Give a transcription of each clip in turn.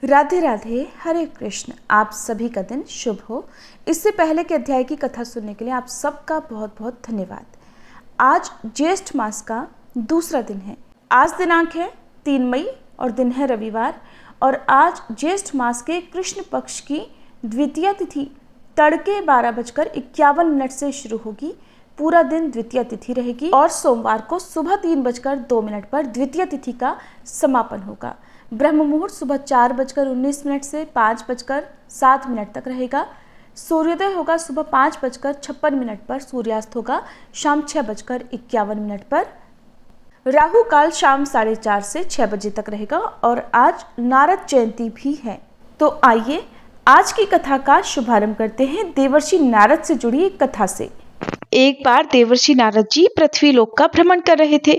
राधे राधे, हरे कृष्ण। आप सभी का दिन शुभ हो। इससे पहले के अध्याय की कथा सुनने के लिए आप सबका बहुत बहुत धन्यवाद। आज ज्येष्ठ मास का दूसरा दिन है। आज दिनांक है 3 मई और दिन है रविवार। और आज ज्येष्ठ मास के कृष्ण पक्ष की द्वितीय तिथि तड़के 12:51 से शुरू होगी। पूरा दिन द्वितीय तिथि रहेगी और सोमवार को सुबह 3:02 पर द्वितीय तिथि का समापन होगा। ब्रह्म मुहूर्त सुबह 4:19 से 5:07 तक रहेगा। सूर्योदय होगा सुबह 5:56 पर। सूर्यास्त होगा शाम 6:51 पर। राहु काल शाम 4:30 से 6 बजे तक रहेगा। और आज नारद जयंती भी है। तो आइए आज की कथा का शुभारंभ करते हैं देवर्षि नारद से जुड़ी एक कथा से। एक बार देवर्षि नारद जी पृथ्वी लोक का भ्रमण कर रहे थे।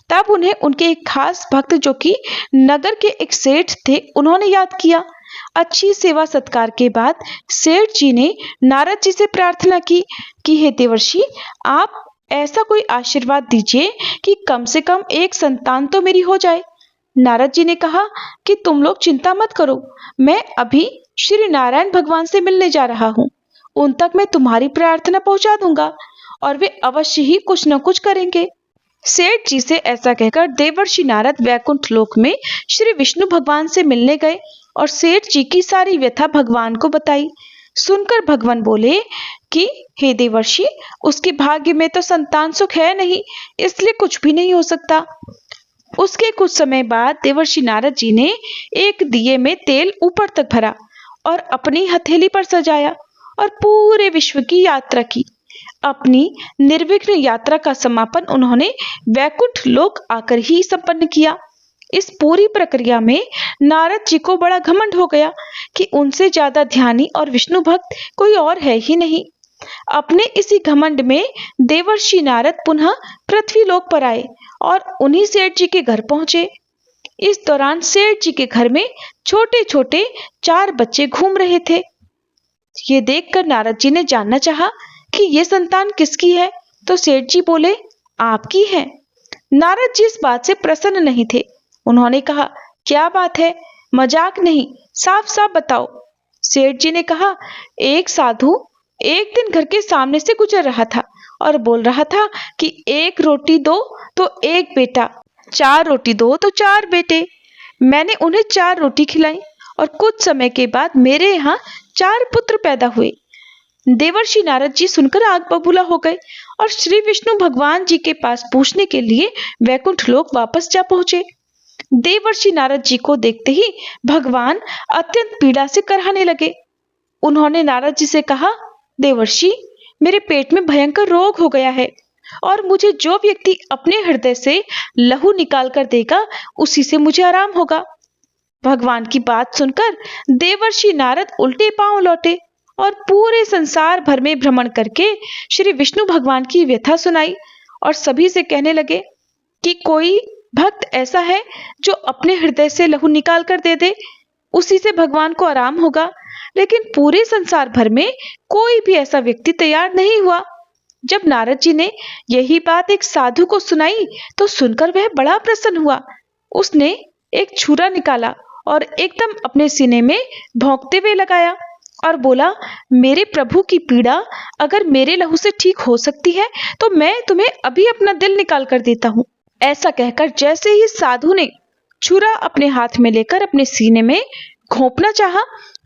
तब उन्हें उनके एक खास भक्त जो कि नगर के एक सेठ थे, उन्होंने याद किया। अच्छी सेवा सत्कार के बाद सेठ जी ने नारद जी से प्रार्थना की कि हे देवर्षि, आप ऐसा कोई आशीर्वाद दीजिए कि कम से कम एक संतान तो मेरी हो जाए। नारद जी ने कहा कि तुम लोग चिंता मत करो, मैं अभी श्री नारायण भगवान से मिलने जा रहा हूँ। उन तक मैं तुम्हारी प्रार्थना पहुंचा दूंगा और वे अवश्य ही कुछ न कुछ करेंगे। सेठ जी से ऐसा कहकर देवर्षि नारद वैकुंठ लोक में श्री विष्णु भगवान से मिलने गए और सेठ जी की सारी व्यथा भगवान को बताई। सुनकर भगवान बोले कि हे देवर्षि, उसके भाग्य में तो संतान सुख है नहीं, इसलिए कुछ भी नहीं हो सकता। उसके कुछ समय बाद देवर्षि नारद जी ने एक दिए में तेल ऊपर तक भरा और अपनी हथेली पर सजाया और पूरे विश्व की यात्रा की। अपनी निर्विघ्न यात्रा का समापन उन्होंने वैकुंठ लोक आकर ही संपन्न किया। इस पूरी प्रक्रिया में नारद जी को बड़ा घमंड हो गया कि उनसे ज्यादा ध्यानी और विष्णु भक्त कोई और है ही नहीं। अपने इसी घमंड में देवर्षि नारद पुनः पृथ्वी लोक पर आए और उन्हीं सेठ जी के घर पहुंचे। इस दौरान सेठ जी के घर में छोटे छोटे 4 बच्चे घूम रहे थे। ये देखकर नारद जी ने जानना चाहा कि ये संतान किसकी है, तो सेठ जी बोले, आपकी है। नारद जी इस बात से प्रसन्न नहीं थे। उन्होंने कहा, क्या बात है, मजाक नहीं, साफ साफ बताओ। सेठ जी ने कहा, एक साधु एक दिन घर के सामने से गुजर रहा था और बोल रहा था कि 1 रोटी दो तो 1 बेटा, 4 रोटी दो तो 4 बेटे। मैंने उन्हें 4 रोटी खिलाई और कुछ समय के बाद मेरे यहाँ 4 पुत्र पैदा हुए। देवर्षि नारद जी सुनकर आग बबूला हो गए और श्री विष्णु भगवान जी के पास पूछने के लिए वैकुंठ लोक वापस जा पहुंचे। देवर्षि नारद जी को देखते ही भगवान अत्यंत पीड़ा से कराहने लगे। उन्होंने नारद जी से कहा, देवर्षि, मेरे पेट में भयंकर रोग हो गया है और मुझे जो व्यक्ति अपने हृदय से लहू निकाल कर देगा उसी से मुझे आराम होगा। भगवान की बात सुनकर देवर्षि नारद उल्टे पांव लौटे और पूरे संसार भर में भ्रमण करके श्री विष्णु भगवान की व्यथा सुनाई और सभी से कहने लगे कि कोई भक्त ऐसा है जो अपने हृदय से लहू निकाल कर दे दे, उसी से भगवान को आराम होगा। लेकिन पूरे संसार भर में कोई भी ऐसा व्यक्ति तैयार नहीं हुआ। जब नारद जी ने यही बात एक साधु को सुनाई तो सुनकर वह बड़ा प्रसन्न हुआ। उसने एक छुरा निकाला और एकदम अपने सीने में भौंकते हुए लगाया और बोला, मेरे प्रभु की पीड़ा अगर मेरे लहू से ठीक हो सकती है तो मैं तुम्हें अभी अपना दिल निकाल कर देता हूँ। ऐसा कहकर जैसे ही साधु ने छुरा अपने हाथ में लेकर अपने सीने में घोंपना चाहा,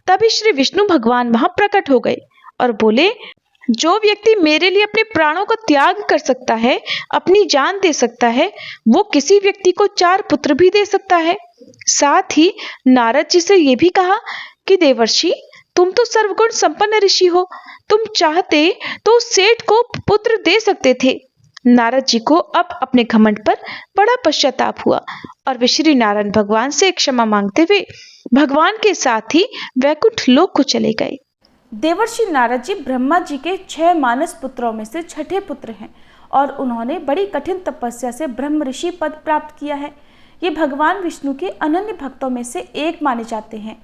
तभी श्री विष्णु भगवान वहां प्रकट हो गए और बोले, जो व्यक्ति मेरे लिए अपने प्राणों का त्याग कर सकता है, अपनी जान दे सकता है, वो किसी व्यक्ति को 4 पुत्र भी दे सकता है। साथ ही नारद जी से यह भी कहा कि देवर्षि, तुम तो सर्वगुण संपन्न ऋषि हो, तुम चाहते तो उस सेठ को पुत्र दे सकते थे। नारद जी को अब अपने घमंड पर बड़ा पश्चाताप हुआ और वे श्री नारायण भगवान से क्षमा मांगते हुए भगवान के साथ ही वैकुंठ लोक को चले गए। देवर्षि नारद जी ब्रह्मा जी के 6 मानस पुत्रों में से 6ठे पुत्र हैं और उन्होंने बड़ी कठिन तपस्या से ब्रह्म ऋषि पद प्राप्त किया है। ये भगवान विष्णु के अनन्य भक्तों में से एक माने जाते हैं।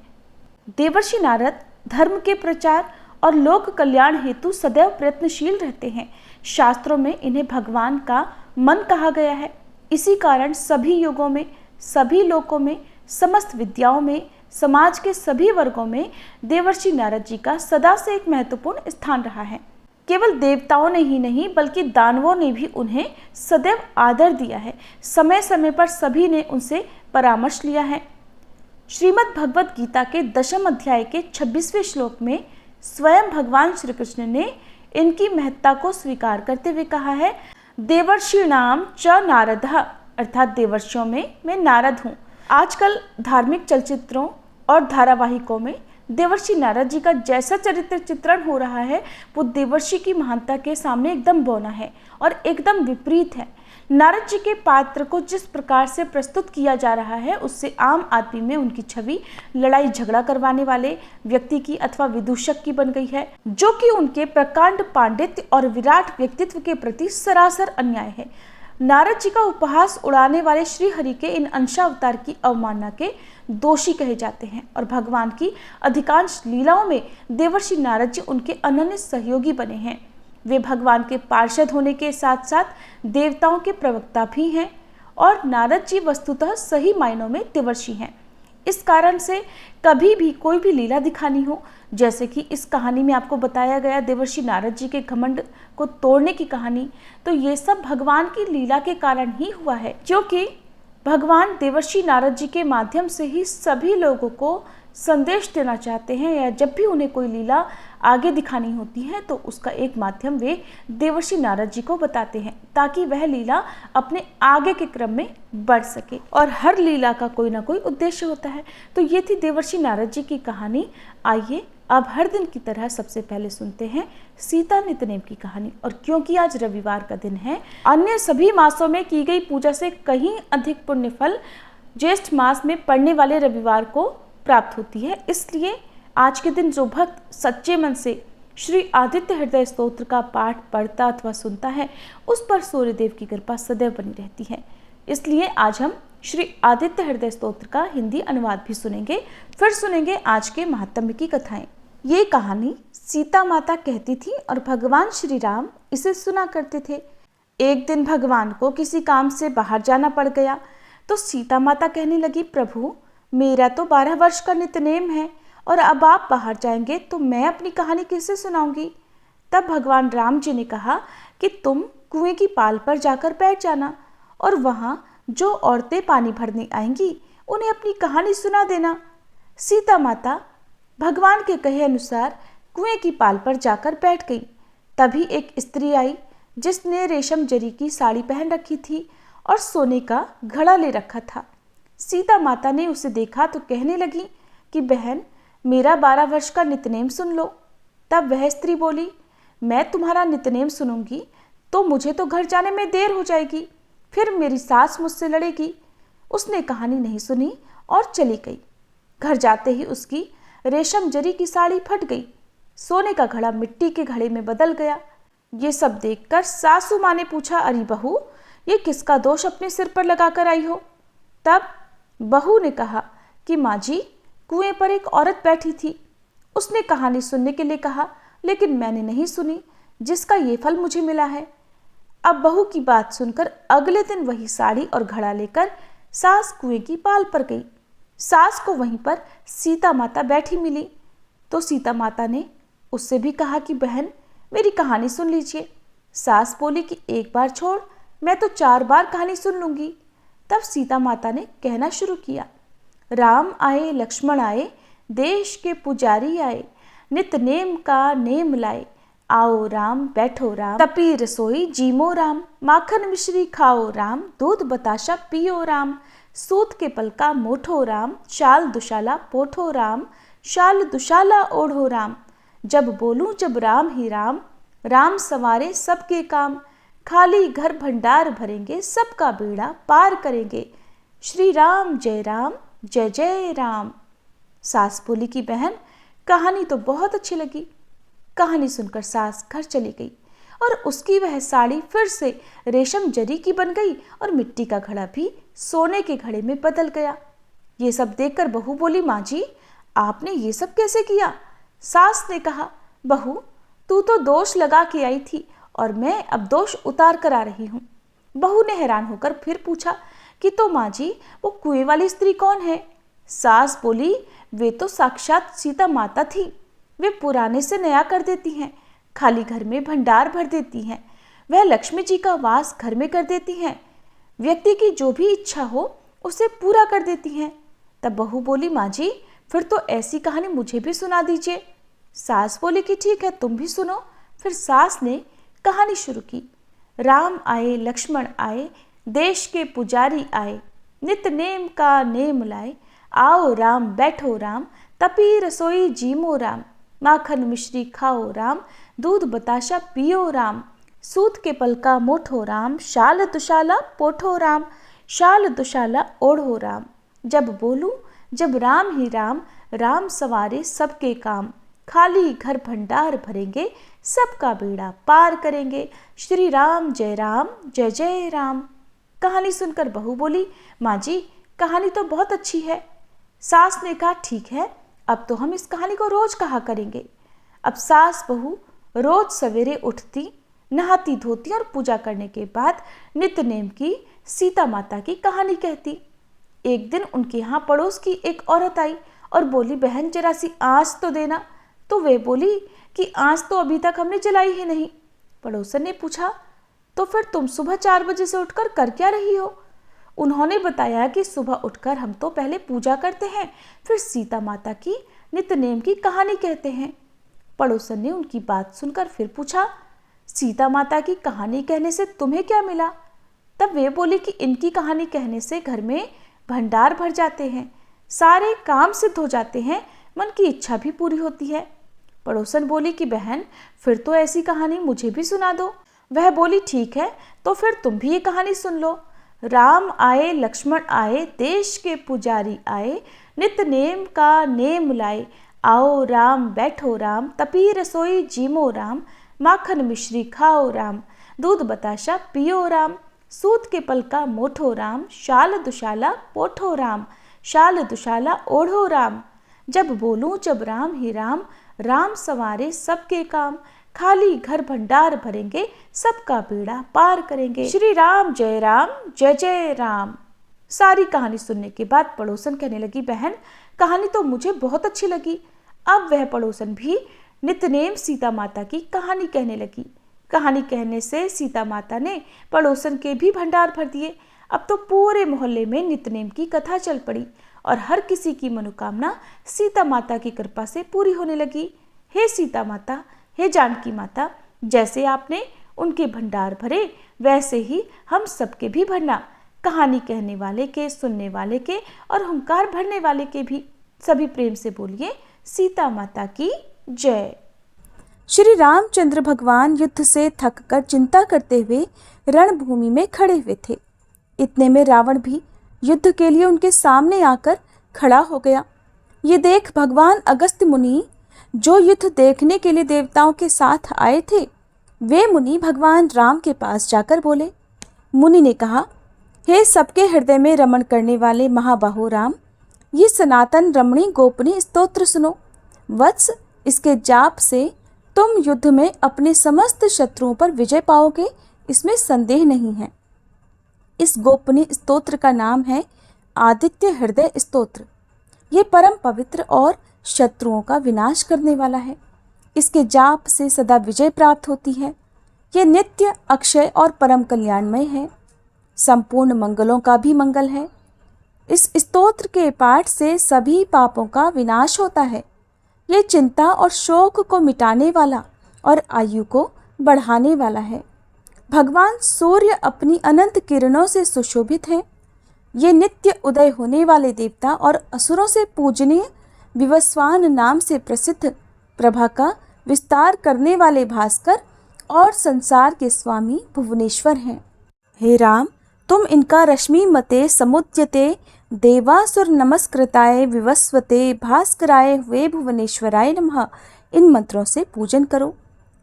देवर्षि नारद धर्म के प्रचार और लोक कल्याण हेतु सदैव प्रयत्नशील रहते हैं। शास्त्रों में इन्हें भगवान का मन कहा गया है। इसी कारण सभी युगों में, सभी लोकों में, समस्त विद्याओं में, समाज के सभी वर्गों में देवर्षि नारद जी का सदा से एक महत्वपूर्ण स्थान रहा है। केवल देवताओं ने ही नहीं बल्कि दानवों ने भी उन्हें सदैव आदर दिया है। समय समय पर सभी ने उनसे परामर्श लिया है। श्रीमद् भगवत गीता के 10वें अध्याय के 26वें श्लोक में स्वयं भगवान श्री कृष्ण ने इनकी महत्ता को स्वीकार करते हुए कहा है, देवर्षिणाम च नारदः, अर्थात देवर्षियों में मैं नारद हूँ। आजकल धार्मिक चलचित्रों और धारावाहिकों में देवर्षि नारद जी का जैसा चरित्र चित्रण हो रहा है वो देवर्षि की महानता के सामने एकदम बौना है और एकदम विपरीत है। नारद जी के पात्र को जिस प्रकार से प्रस्तुत किया जा रहा है उससे आम आदमी में उनकी छवि लड़ाई झगड़ा करवाने वाले व्यक्ति की अथवा विदूषक की बन गई है, जो कि उनके प्रकांड पांडित्य और विराट व्यक्तित्व के प्रति सरासर अन्याय है। नारद जी का उपहास उड़ाने वाले श्री हरि के इन अंशावतार की अवमानना के दोषी कहे जाते हैं और भगवान की अधिकांश लीलाओं में देवर्षि नारद जी उनके अनन्य सहयोगी बने हैं। वे भगवान के पार्षद होने के साथ साथ देवताओं के प्रवक्ता भी हैं और नारद जी वस्तुतः सही मायनों में देवर्षि हैं। इस कारण से कभी भी कोई भी लीला दिखानी हो, जैसे कि इस कहानी में आपको बताया गया देवर्षि नारद जी के घमंड को तोड़ने की कहानी, तो ये सब भगवान की लीला के कारण ही हुआ है, क्योंकि भगवान देवर्षि नारद जी के माध्यम से ही सभी लोगों को संदेश देना चाहते हैं, या जब भी उन्हें कोई लीला आगे दिखानी होती है तो उसका एक माध्यम वे देवर्षि नारद जी को बताते हैं, ताकि वह लीला अपने आगे के क्रम में बढ़ सके। और हर लीला का कोई ना कोई उद्देश्य होता है। तो ये थी देवर्षि नारद जी की कहानी। आइए अब हर दिन की तरह सबसे पहले सुनते हैं सीता नितनेम की कहानी। और क्योंकि आज रविवार का दिन है, अन्य सभी मासों में की गई पूजा से कहीं अधिक पुण्य फल ज्येष्ठ मास में पड़ने वाले रविवार को प्राप्त होती है, इसलिए आज के दिन जो भक्त सच्चे मन से श्री आदित्य हृदय स्तोत्र का पाठ पढ़ता अथवा सुनता है उस पर सूर्यदेव की कृपा सदैव बनी रहती है। इसलिए आज हम श्री आदित्य हृदय स्तोत्र का हिंदी अनुवाद भी सुनेंगे। फिर सुनेंगे आज के महात्म्य की कथाएं। ये कहानी सीता माता कहती थी और भगवान श्री राम इसे सुना करते थे। एक दिन भगवान को किसी काम से बाहर जाना पड़ गया तो सीता माता कहने लगी, प्रभु मेरा तो 12 वर्ष का नित्यनेम है और अब आप बाहर जाएंगे तो मैं अपनी कहानी किसे सुनाऊंगी। तब भगवान राम जी ने कहा कि तुम कुएं की पाल पर जाकर बैठ जाना और वहां जो औरतें पानी भरने आएंगी उन्हें अपनी कहानी सुना देना। सीता माता भगवान के कहे अनुसार कुएं की पाल पर जाकर बैठ गई। तभी एक स्त्री आई जिसने रेशम जरी की साड़ी पहन रखी थी और सोने का घड़ा ले रखा था। सीता माता ने उसे देखा तो कहने लगी कि बहन मेरा 12 वर्ष का नित्यनेम सुन लो। तब वह स्त्री बोली, मैं तुम्हारा नित्यनेम सुनूंगी तो मुझे तो घर जाने में देर हो जाएगी, फिर मेरी सास मुझसे लड़ेगी। उसने कहानी नहीं सुनी और चली गई। घर जाते ही उसकी रेशम जरी की साड़ी फट गई, सोने का घड़ा मिट्टी के घड़े में बदल गया। ये सब देखकर सासू माँ ने पूछा, अरे बहू ये किसका दोष अपने सिर पर लगाकर आई हो। तब बहू ने कहा कि माँ जी कुएं पर एक औरत बैठी थी, उसने कहानी सुनने के लिए कहा लेकिन मैंने नहीं सुनी, जिसका ये फल मुझे मिला है। अब बहू की बात सुनकर अगले दिन वही साड़ी और घड़ा लेकर सास कुएं की पाल पर गई। सास को वहीं पर सीता माता बैठी मिली तो सीता माता ने उससे भी कहा कि बहन मेरी कहानी सुन लीजिए। सास बोली कि एक बार छोड़, मैं तो 4 बार कहानी सुन लूंगी। तब सीता माता ने कहना शुरू किया, राम आए लक्ष्मण आए, देश के पुजारी आए, नित नेम का नेम लाए, आओ राम बैठो राम, तपी रसोई जीमो राम, माखन मिश्री खाओ राम, दूध बताशा पियो राम, सूत के पलका मोठो राम, शाल दुशाला पोठो राम, शाल दुशाला ओढ़ो राम, जब बोलूं जब राम ही राम, राम सवारे सबके काम, खाली घर भंडार भरेंगे, सबका बेड़ा पार करेंगे, श्री राम जय जय राम। सास बोली कि बहन कहानी तो बहुत अच्छी लगी। कहानी सुनकर सास घर चली गई और उसकी वह साड़ी फिर से रेशम जरी की बन गई और मिट्टी का घड़ा भी सोने के घड़े में बदल गया। ये सब देखकर बहू बोली, माँ जी आपने ये सब कैसे किया। सास ने कहा, बहू तू तो दोष लगा के आई थी और मैं अब दोष उतार कर आ रही हूँ। बहू ने हैरान होकर फिर पूछा कि तो माँ जी वो कुएं वाली स्त्री कौन है। सास बोली, वे तो साक्षात सीता माता थी। वे पुराने से नया कर देती हैं, खाली घर में भंडार भर देती हैं। वह लक्ष्मी जी का वास घर में कर देती हैं। व्यक्ति की जो भी इच्छा हो उसे पूरा कर देती हैं। तब बहू बोली, माँ जी फिर तो ऐसी कहानी मुझे भी सुना दीजिए। सास बोली कि ठीक है, तुम भी सुनो। फिर सास ने कहानी शुरू की। राम आए, लक्ष्मण आए, देश के पुजारी आए, नित नेम का नेम लाए। आओ राम, बैठो राम, तपी रसोई जीमो राम। माखन मिश्री खाओ राम, दूध बताशा पियो राम। सूत के पलका मोठो राम, शाल दुशाला पोठो राम। शाल दुशाला ओढ़ो राम। जब बोलूं जब राम ही राम, राम सवारे सबके काम। खाली घर भंडार भरेंगे, सबका बेड़ा पार करेंगे। श्री राम जय जय राम। कहानी सुनकर बहू बोली, माँ जी कहानी तो बहुत अच्छी है। सास ने कहा, ठीक है, अब तो हम इस कहानी को रोज कहा करेंगे। अब सास बहू रोज सवेरे उठती, नहाती धोती और पूजा करने के बाद नित्य नेम की सीता माता की कहानी कहती। एक दिन उनके यहाँ पड़ोस की एक औरत आई और बोली, बहन जरा सी आँच तो देना। तो वे बोली कि आँच तो अभी तक हमने जलाई ही नहीं। पड़ोसन ने पूछा, तो फिर तुम सुबह 4 बजे से उठकर कर क्या रही हो? उन्होंने बताया कि सुबह उठकर हम तो पहले पूजा करते हैं, फिर सीता माता की नित्य नेम की कहानी कहते हैं। पड़ोसन ने उनकी बात सुनकर फिर पूछा, सीता माता की कहानी कहने से तुम्हें क्या मिला? तब वे बोली कि इनकी कहानी कहने से घर में भंडार भर जाते हैं, सारे काम सिद्ध हो जाते हैं, मन की इच्छा भी पूरी होती है। पड़ोसन बोली कि बहन फिर तो ऐसी कहानी मुझे भी सुना दो। वह बोली, ठीक है, तो फिर तुम भी ये कहानी सुन लो। राम आए, लक्ष्मण आए, देश के पुजारी आए, नित्य नेम का नेम लाए। आओ राम, बैठो राम, तपी रसोई जीमो राम। माखन मिश्री खाओ राम, दूध बताशा पियो राम। सूत के पलका मोठो राम, शाल दुशाला पोठो राम। शाल दुशाला ओढ़ो राम। जब बोलूं जब राम ही राम, राम सवारे सबके काम। खाली घर भंडार भरेंगे, सबका बेड़ा पार करेंगे। श्री राम जय जय राम। सारी कहानी सुनने के बाद पड़ोसन कहने लगी, बहन कहानी तो मुझे बहुत अच्छी लगी। अब वह पड़ोसन भी नित्यनेम सीता माता की कहानी कहने लगी। कहानी कहने से सीता माता ने पड़ोसन के भी भंडार भर दिए। अब तो पूरे मोहल्ले में नित्यनेम की कथा चल पड़ी और हर किसी की मनोकामना सीता माता की कृपा से पूरी होने लगी। हे सीता माता, हे जानकी माता, जैसे आपने उनके भंडार भरे वैसे ही हम सबके भी भरना। कहानी कहने वाले के, सुनने वाले के और हुंकार भरने वाले के भी। सभी प्रेम से बोलिए, सीता माता की जय। श्री रामचंद्र भगवान युद्ध से थककर चिंता करते हुए रणभूमि में खड़े हुए थे। इतने में रावण भी युद्ध के लिए उनके सामने आकर खड़ा हो गया। ये देख भगवान अगस्त्य मुनि, जो युद्ध देखने के लिए देवताओं के साथ आए थे, वे मुनि भगवान राम के पास जाकर बोले। मुनि ने कहा, हे सबके हृदय में रमण करने वाले महाबाहो राम, ये सनातन रमणी गोपनीय स्तोत्र सुनो। वत्स, इसके जाप से तुम युद्ध में अपने समस्त शत्रुओं पर विजय पाओगे, इसमें संदेह नहीं है। इस गोपनीय स्तोत्र का नाम है आदित्य हृदय स्तोत्र। ये परम पवित्र और शत्रुओं का विनाश करने वाला है। इसके जाप से सदा विजय प्राप्त होती है। ये नित्य, अक्षय और परम कल्याणमय है। संपूर्ण मंगलों का भी मंगल है। इस स्तोत्र के पाठ से सभी पापों का विनाश होता है। ये चिंता और शोक को मिटाने वाला और आयु को बढ़ाने वाला है। भगवान सूर्य अपनी अनंत किरणों से सुशोभित हैं। ये नित्य उदय होने वाले देवता और असुरों से पूजनीय विवस्वान नाम से प्रसिद्ध प्रभा का विस्तार करने वाले भास्कर और संसार के स्वामी भुवनेश्वर हैं। हे राम, तुम इनका रश्मि मते समुद्यते देवासुर नमस्कृताय विवस्वते भास्कराय वे भुवनेश्वराय नमः, इन मंत्रों से पूजन करो।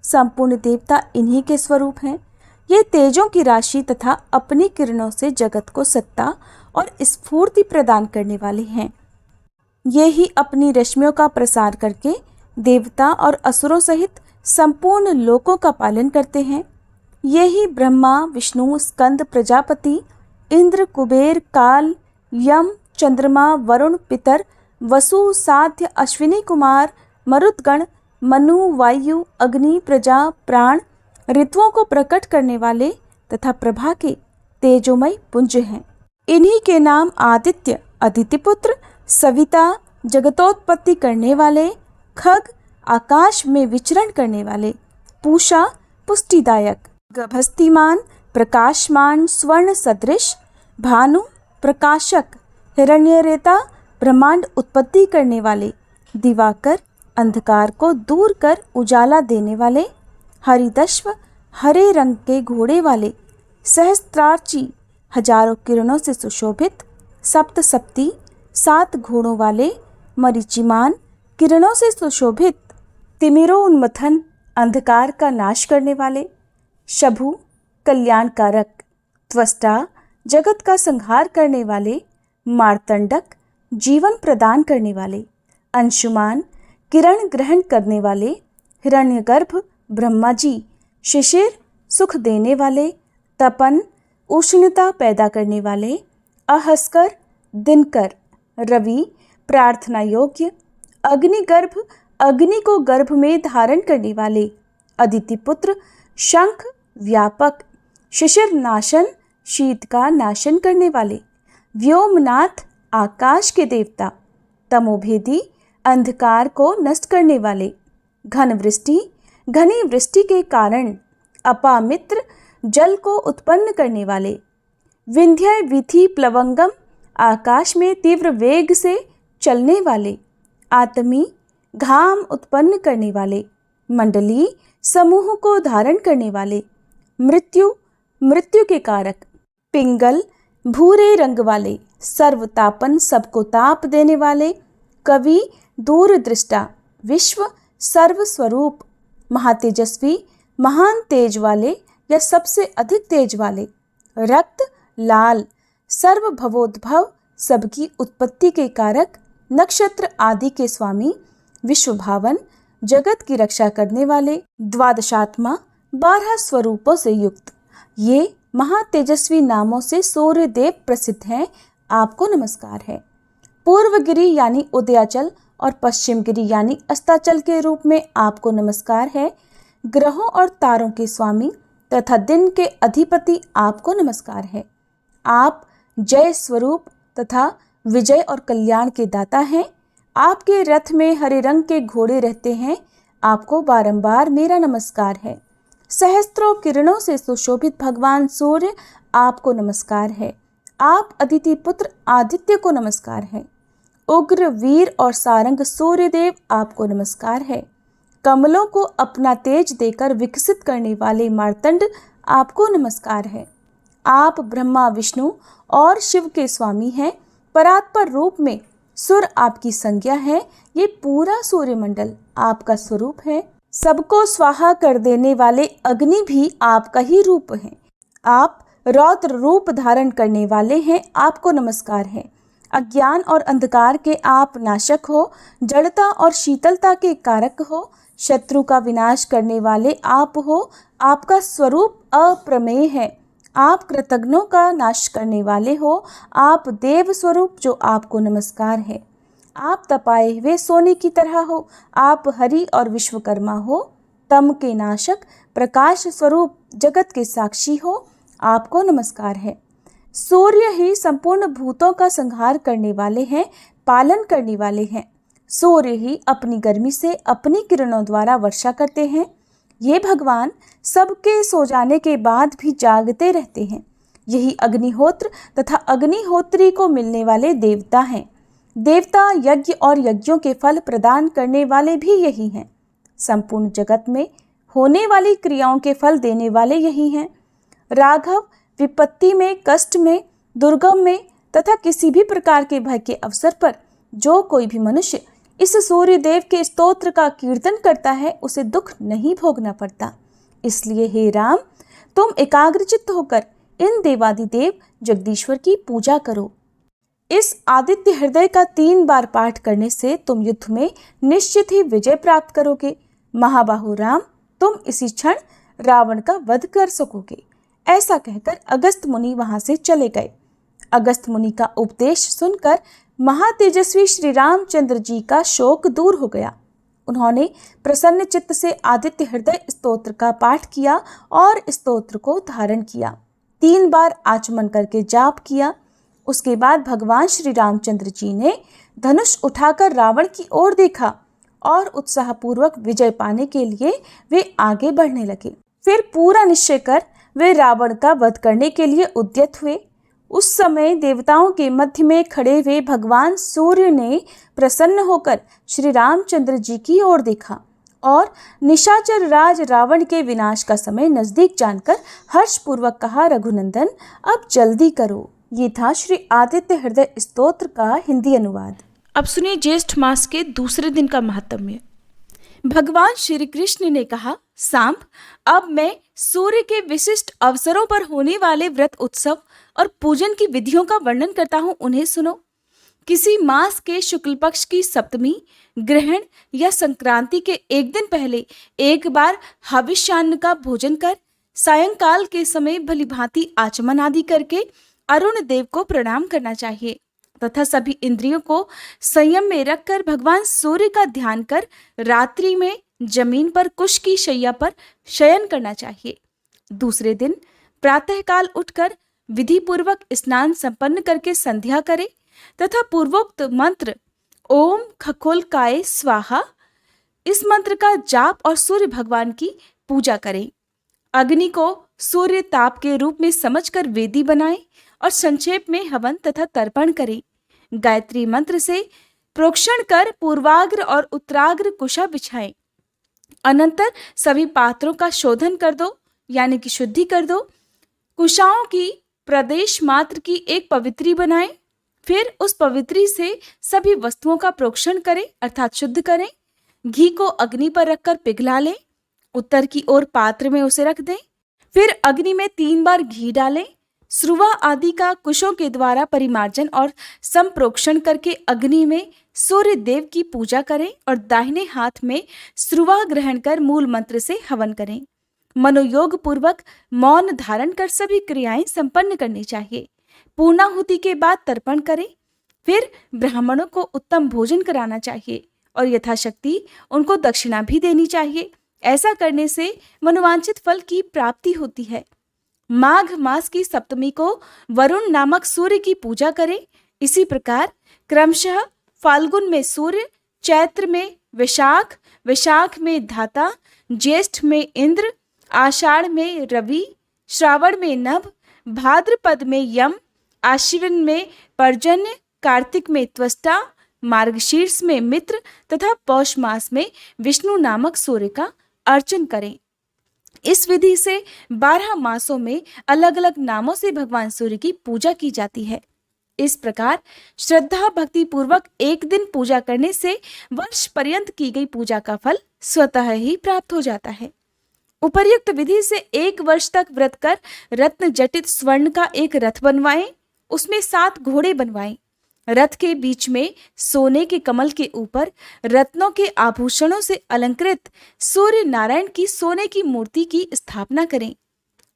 संपूर्ण देवता इन्हीं के स्वरूप हैं। ये तेजों की राशि तथा अपनी किरणों से जगत को सत्ता और स्फूर्ति प्रदान करने वाले हैं। ये ही अपनी रश्मियों का प्रसार करके देवता और असुरों सहित संपूर्ण लोकों का पालन करते हैं। ये ही ब्रह्मा, विष्णु, स्कंद, प्रजापति, इंद्र, कुबेर, काल, यम, चंद्रमा, वरुण, पितर, वसु, साध्य, अश्विनी कुमार, मरुदगण, मनु, वायु, अग्नि, प्रजा, प्राण, ऋतुओं को प्रकट करने वाले तथा प्रभा के तेजोमय पुंज हैं। इन्हीं के नाम आदित्य, अदितिपुत्र, सविता, जगतोत्पत्ति करने वाले, खग, आकाश में विचरण करने वाले, पूषा, पुष्टिदायक, गभस्तिमान, प्रकाशमान, स्वर्ण सदृश, भानु, प्रकाशक, हिरण्यरेता, ब्रह्मांड उत्पत्ति करने वाले, दिवाकर, अंधकार को दूर कर उजाला देने वाले, हरिदश्व, हरे रंग के घोड़े वाले, सहस्त्रार्ची, हजारों किरणों से सुशोभित, सप्तसप्ती, 7 घोड़ों वाले, मरीचिमान, किरणों से सुशोभित, तिमिरोन्मथन, अंधकार का नाश करने वाले, शभु, कल्याणकारक, त्वष्टा, जगत का संहार करने वाले, मार्तंडक, जीवन प्रदान करने वाले, अंशुमान, किरण ग्रहण करने वाले, हिरण्यगर्भ, ब्रह्मा जी, शिशिर, सुख देने वाले, तपन, उष्णता पैदा करने वाले, अहस्कर, दिनकर, रवि, प्रार्थना योग्य, अग्निगर्भ, अग्नि को गर्भ में धारण करने वाले, अदितिपुत्र, शंख, व्यापक, शिशिर नाशन, शीत का नाशन करने वाले, व्योमनाथ, आकाश के देवता, तमोभेदी, अंधकार को नष्ट करने वाले, घन वृष्टि, घनी वृष्टि के कारण, अपामित्र, जल को उत्पन्न करने वाले, विंध्य, विधि, प्लवंगम, आकाश में तीव्र वेग से चलने वाले, आत्मी, घाम उत्पन्न करने वाले, मंडली, समूह को धारण करने वाले, मृत्यु, मृत्यु के कारक, पिंगल, भूरे रंग वाले, सर्वतापन, सबको ताप देने वाले, कवि, दूरदृष्टा, विश्व, सर्वस्वरूप, महातेजस्वी, महान तेज वाले या सबसे अधिक तेज वाले, रक्त, लाल, सर्वभवोद्भव, सबकी उत्पत्ति के कारक, नक्षत्र आदि के स्वामी, विश्वभावन, जगत की रक्षा करने वाले, द्वादशात्मा, 12 स्वरूपों से युक्त, ये महातेजस्वी नामों से सूर्य देव प्रसिद्ध हैं। आपको नमस्कार है। पूर्वगिरी यानी उदयाचल और पश्चिम गिरी यानी अस्ताचल के रूप में आपको नमस्कार है। ग्रहों और तारों के स्वामी तथा दिन के अधिपति आपको नमस्कार है। आप जय स्वरूप तथा विजय और कल्याण के दाता हैं। आपके रथ में हरे रंग के घोड़े रहते हैं। आपको बारंबार मेरा नमस्कार है। सहस्त्रों किरणों से सुशोभित भगवान सूर्य आपको नमस्कार है। आप अदिति पुत्र आदित्य को नमस्कार है। उग्र वीर और सारंग सूर्यदेव आपको नमस्कार है। कमलों को अपना तेज देकर विकसित करने वाले मार्तंड आपको नमस्कार है। आप ब्रह्मा विष्णु और शिव के स्वामी हैं। परात्पर रूप में सुर आपकी संज्ञा है। ये पूरा सूर्यमंडल आपका स्वरूप है। सबको स्वाहा कर देने वाले अग्नि भी आपका ही रूप है। आप रौद्र रूप धारण करने वाले हैं। आपको नमस्कार है। अज्ञान और अंधकार के आप नाशक हो। जड़ता और शीतलता के कारक हो। शत्रु का विनाश करने वाले आप हो। आपका स्वरूप अप्रमेय है। आप कृतघ्नों का नाश करने वाले हो। आप देव स्वरूप जो आपको नमस्कार है। आप तपाए हुए सोने की तरह हो। आप हरि और विश्वकर्मा हो। तम के नाशक प्रकाश स्वरूप जगत के साक्षी हो। आपको नमस्कार है। सूर्य ही संपूर्ण भूतों का संहार करने वाले हैं, पालन करने वाले हैं। सूर्य ही अपनी गर्मी से अपनी किरणों द्वारा वर्षा करते हैं। ये भगवान सबके सो जाने के बाद भी जागते रहते हैं। यही अग्निहोत्र तथा अग्निहोत्री को मिलने वाले देवता हैं। देवता यज्ञ और यज्ञों के फल प्रदान करने वाले भी यही हैं। संपूर्ण जगत में होने वाली क्रियाओं के फल देने वाले यही हैं। राघव विपत्ति में, कष्ट में, दुर्गम में तथा किसी भी प्रकार के भय के अवसर पर जो कोई भी मनुष्य इस सूर्य देव के स्तोत्र का कीर्तन करता है उसे दुख नहीं भोगना पड़ता। इसलिए हे राम, तुम एकाग्रचित्त होकर इन देवादिदेव जगदीश्वर की पूजा करो। इस आदित्य हृदय का 3 बार पाठ करने से तुम युद्ध में निश्चित ही विजय प्राप्त करोगे। महाबाहु राम, तुम इसी क्षण रावण का वध कर सकोगे। ऐसा कहकर अगस्त मुनि वहां से चले गए। अगस्त मुनि का उपदेश सुनकर महातेजस्वी श्री रामचंद्र जी का शोक दूर हो गया। उन्होंने प्रसन्न चित्त से आदित्य हृदय स्तोत्र का पाठ किया और स्तोत्र को धारण किया। 3 बार आचमन करके जाप किया। उसके बाद भगवान श्री रामचंद्र जी ने धनुष उठाकर रावण की ओर देखा और उत्साहपूर्वक विजय पाने के लिए वे आगे बढ़ने लगे। फिर पूरा निश्चय कर वे रावण का वध करने के लिए उद्यत हुए। उस समय देवताओं के मध्य में खड़े हुए भगवान सूर्य ने प्रसन्न होकर श्री रामचंद्र जी की ओर देखा और निशाचर राज रावण के विनाश का समय नजदीक जानकर हर्षपूर्वक कहा, रघुनंदन अब जल्दी करो। ये था श्री आदित्य हृदय स्तोत्र का हिंदी अनुवाद। अब सुनिए ज्येष्ठ मास के दूसरे दिन का महात्म्य। भगवान श्री कृष्ण ने कहा, सांब, अब मैं सूर्य के विशिष्ट अवसरों पर होने वाले व्रत उत्सव और पूजन की विधियों का वर्णन करता हूँ, उन्हें सुनो। किसी मास के शुक्ल पक्ष की सप्तमी, ग्रहण या संक्रांति के एक दिन पहले एक बार हविष्यान्न का भोजन कर सायंकाल के समय भलीभांति आचमन आदि करके अरुण देव को प्रणाम करना चाहिए तथा सभी इंद्रियों को संयम में रखकर भगवान सूर्य का ध्यान कर रात्रि में जमीन पर कुश की शैया पर शयन करना चाहिए। दूसरे दिन प्रातःकाल उठकर विधि पूर्वक स्नान संपन्न करके संध्या करे तथा पूर्वोक्त मंत्र ओम खगोलकाय स्वाहा, इस मंत्र का जाप और सूर्य भगवान की पूजा करें। अग्नि को सूर्य ताप के रूप में समझकर वेदी बनाएं और संक्षेप में हवन तथा तर्पण करें। गायत्री मंत्र से प्रोक्षण कर पूर्वाग्र और उत्तराग्र कुशा बिछाएं। अनंतर सभी पात्रों का शोधन कर दो, यानी कि शुद्धि कर दो। कुशाओं की प्रदेश मात्र की एक पवित्री बनाएं। फिर उस पवित्री से सभी वस्तुओं का प्रोक्षण करें अर्थात शुद्ध करें। घी को अग्नि पर रखकर पिघला लें। उत्तर की ओर पात्र में उसे रख दें। फिर अग्नि में 3 बार घी डालें। स्रुवा आदि का कुशों के द्वारा परिमार्जन और संप्रोक्षण करके अग्नि में सूर्य देव की पूजा करें और दाहिने हाथ में स्रुवा ग्रहण कर मूल मंत्र से हवन करें। मनोयोग पूर्वक मौन धारण कर सभी क्रियाएं संपन्न करनी चाहिए। पूर्णाहुति के बाद तर्पण करें। फिर ब्राह्मणों को उत्तम भोजन कराना चाहिए और यथाशक्ति उनको दक्षिणा भी देनी चाहिए। ऐसा करने से मनोवांछित फल की प्राप्ति होती है। माघ मास की सप्तमी को वरुण नामक सूर्य की पूजा करें। इसी प्रकार क्रमशः फाल्गुन में सूर्य, चैत्र में विशाख, विशाख में धाता, ज्येष्ठ में इंद्र, आषाढ़ में रवि, श्रावण में नभ, भाद्रपद में यम, आश्विन में पर्जन्य, कार्तिक में त्वष्टा, मार्गशीर्ष में मित्र तथा पौष मास में विष्णु नामक सूर्य का अर्चन करें। इस विधि से 12 मासों में अलग अलग नामों से भगवान सूर्य की पूजा की जाती है। इस प्रकार श्रद्धा भक्ति पूर्वक एक दिन पूजा करने से वर्ष पर्यंत की गई पूजा का फल स्वतः ही प्राप्त हो जाता है। उपर्युक्त विधि से 1 वर्ष तक व्रत कर रत्न जटित स्वर्ण का एक रथ बनवाएं। उसमें 7 घोड़े बनवाएं। रथ के बीच में सोने के कमल के ऊपर रत्नों के आभूषणों से अलंकृत सूर्य नारायण की सोने की मूर्ति की स्थापना करें।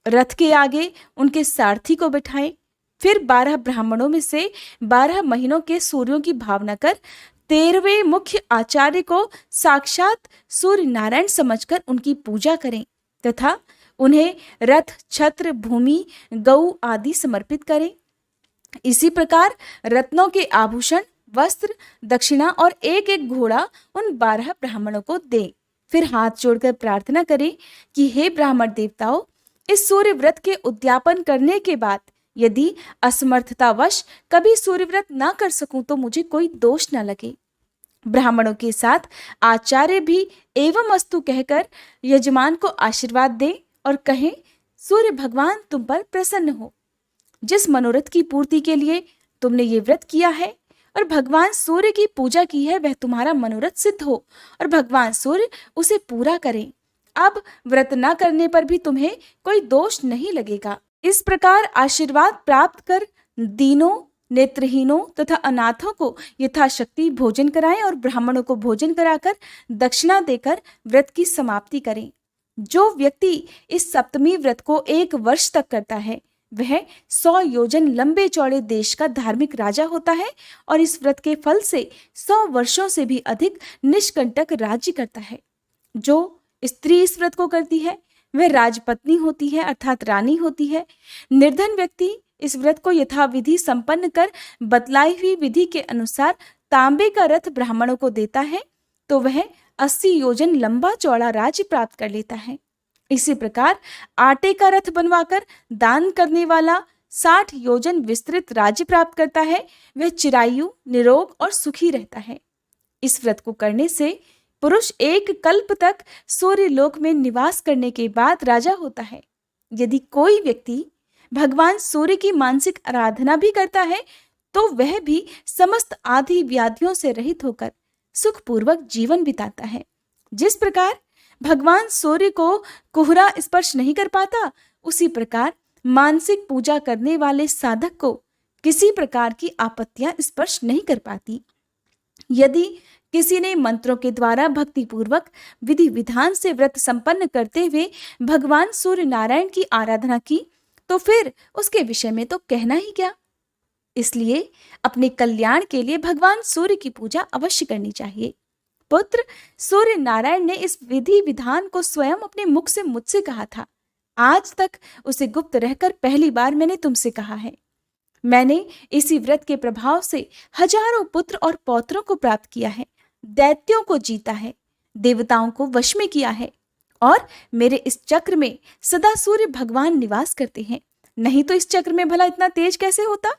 रथ के आगे उनके सारथी को बिठाएं। फिर 12 ब्राह्मणों में से 12 महीनों के सूर्यों की भावना कर 13वें मुख्य आचार्य को साक्षात सूर्य नारायण समझकर उनकी पूजा करें तथा उन्हें रथ, छत्र, भूमि, गऊ आदि समर्पित करें। इसी प्रकार रत्नों के आभूषण, वस्त्र, दक्षिणा और एक घोड़ा उन 12 ब्राह्मणों को दें। फिर हाथ जोड़कर प्रार्थना करें कि हे ब्राह्मण देवताओं, इस सूर्य व्रत के उद्यापन करने के बाद यदि असमर्थतावश कभी सूर्य व्रत न कर सकूं तो मुझे कोई दोष न लगे। ब्राह्मणों के साथ आचार्य भी एवं अस्तु कहकर यजमान को आशीर्वाद दें और कहें, सूर्य भगवान तुम पर प्रसन्न हो। जिस मनोरथ की पूर्ति के लिए तुमने ये व्रत किया है और भगवान सूर्य की पूजा की है, वह तुम्हारा मनोरथ सिद्ध हो और भगवान सूर्य उसे पूरा करें। अब व्रत न करने पर भी तुम्हें कोई दोष नहीं लगेगा। इस प्रकार आशीर्वाद प्राप्त कर दीनों, नेत्रहीनों तथा अनाथों को यथाशक्ति भोजन कराएं और ब्राह्मणों को भोजन कराकर दक्षिणा देकर व्रत की समाप्ति करें। जो व्यक्ति इस सप्तमी व्रत को 1 वर्ष तक करता है वह 100 योजन लंबे चौड़े देश का धार्मिक राजा होता है और इस व्रत के फल से 100 वर्षों से भी अधिक निष्कंटक राज्य करता है। जो स्त्री इस व्रत को करती है वह राजपत्नी होती है, अर्थात रानी होती है। निर्धन व्यक्ति इस व्रत को यथाविधि संपन्न कर बतलाई हुई विधि के अनुसार तांबे का रथ ब्राह्मणों को देता है तो वह 80 योजन लंबा चौड़ा राज्य प्राप्त कर लेता है। इसी प्रकार आटे का रथ बनवाकर दान करने वाला 60 योजन विस्तृत राज्य प्राप्त करता है। वह चिरायु, निरोग और सुखी रहता है। इस व्रत को करने से पुरुष एक कल्प तक सूर्य लोक में निवास करने के बाद राजा होता है। यदि कोई व्यक्ति भगवान सूर्य की मानसिक आराधना भी करता है तो वह भी समस्त आदि व्याधियों से रहित होकर सुखपूर्वक जीवन बिताता है। जिस प्रकार भगवान सूर्य को कोहरा स्पर्श नहीं कर पाता, उसी प्रकार मानसिक पूजा करने वाले साधक को किसी प्रकार की आपत्तियां स्पर्श नहीं कर पाती। यदि किसी ने मंत्रों के द्वारा भक्ति पूर्वक विधि विधान से व्रत संपन्न करते हुए भगवान सूर्य नारायण की आराधना की तो फिर उसके विषय में तो कहना ही क्या। इसलिए अपने कल्याण के लिए भगवान सूर्य की पूजा अवश्य करनी चाहिए। पुत्र सूर्य नारायण ने इस विधि विधान को स्वयं अपने मुख से मुझसे कहा था। आज तक उसे गुप्त रहकर पहली बार मैंने तुमसे कहा है। मैंने इसी व्रत के प्रभाव से हजारों पुत्र और पौत्रों को प्राप्त किया है, दैत्यों को जीता है, देवताओं को वश में किया है और मेरे इस चक्र में सदा सूर्य भगवान निवास करते हैं। नहीं तो इस चक्र में भला इतना तेज कैसे होता।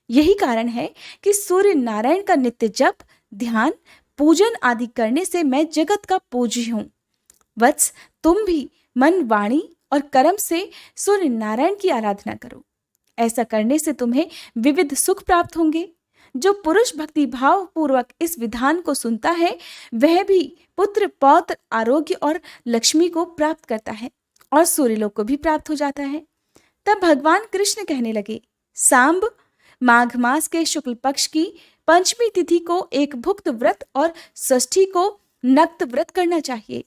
यही कारण है कि सूर्य नारायण का नित्य जप, ध्यान, पूजन आदि करने से मैं जगत का पूज्य हूं। वत्स, तुम भी मन, वाणी और कर्म से सूर्य नारायण की आराधना करो। ऐसा करने से तुम्हें विविध सुख प्राप्त होंगे। जो पुरुष भक्ति भाव पूर्वक इस विधान को सुनता है वह भी पुत्र, पौत्र, आरोग्य और लक्ष्मी को प्राप्त करता है और सूर्यलोक को भी प्राप्त हो जाता है। तब भगवान कृष्ण कहने लगे, सांब, माघ मास के शुक्ल पक्ष की पंचमी तिथि को एक भुक्त व्रत और षष्ठी को नक्त व्रत करना चाहिए।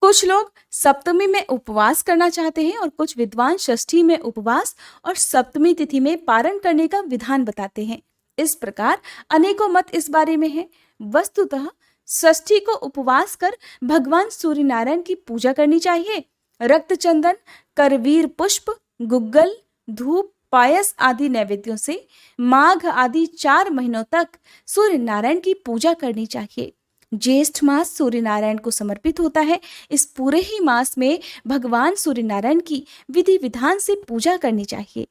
कुछ लोग सप्तमी में उपवास करना चाहते हैं और कुछ विद्वान षष्ठी में उपवास और सप्तमी तिथि में पारण करने का विधान बताते हैं। इस प्रकार अनेकों मत इस बारे में हैं। वस्तुतः षष्ठी को उपवास कर भगवान सूर्य नारायण की पूजा करनी चाहिए। रक्त चंदन, करवीर पुष्प, गुग्गल, धूप, पायस आदि नैवेद्यों से माघ आदि 4 महीनों तक सूर्य नारायण की पूजा करनी चाहिए। ज्येष्ठ मास सूर्य नारायण को समर्पित होता है। इस पूरे ही मास में भगवान सूर्य नारायण की विधि विधान से पूजा करनी चाहिए।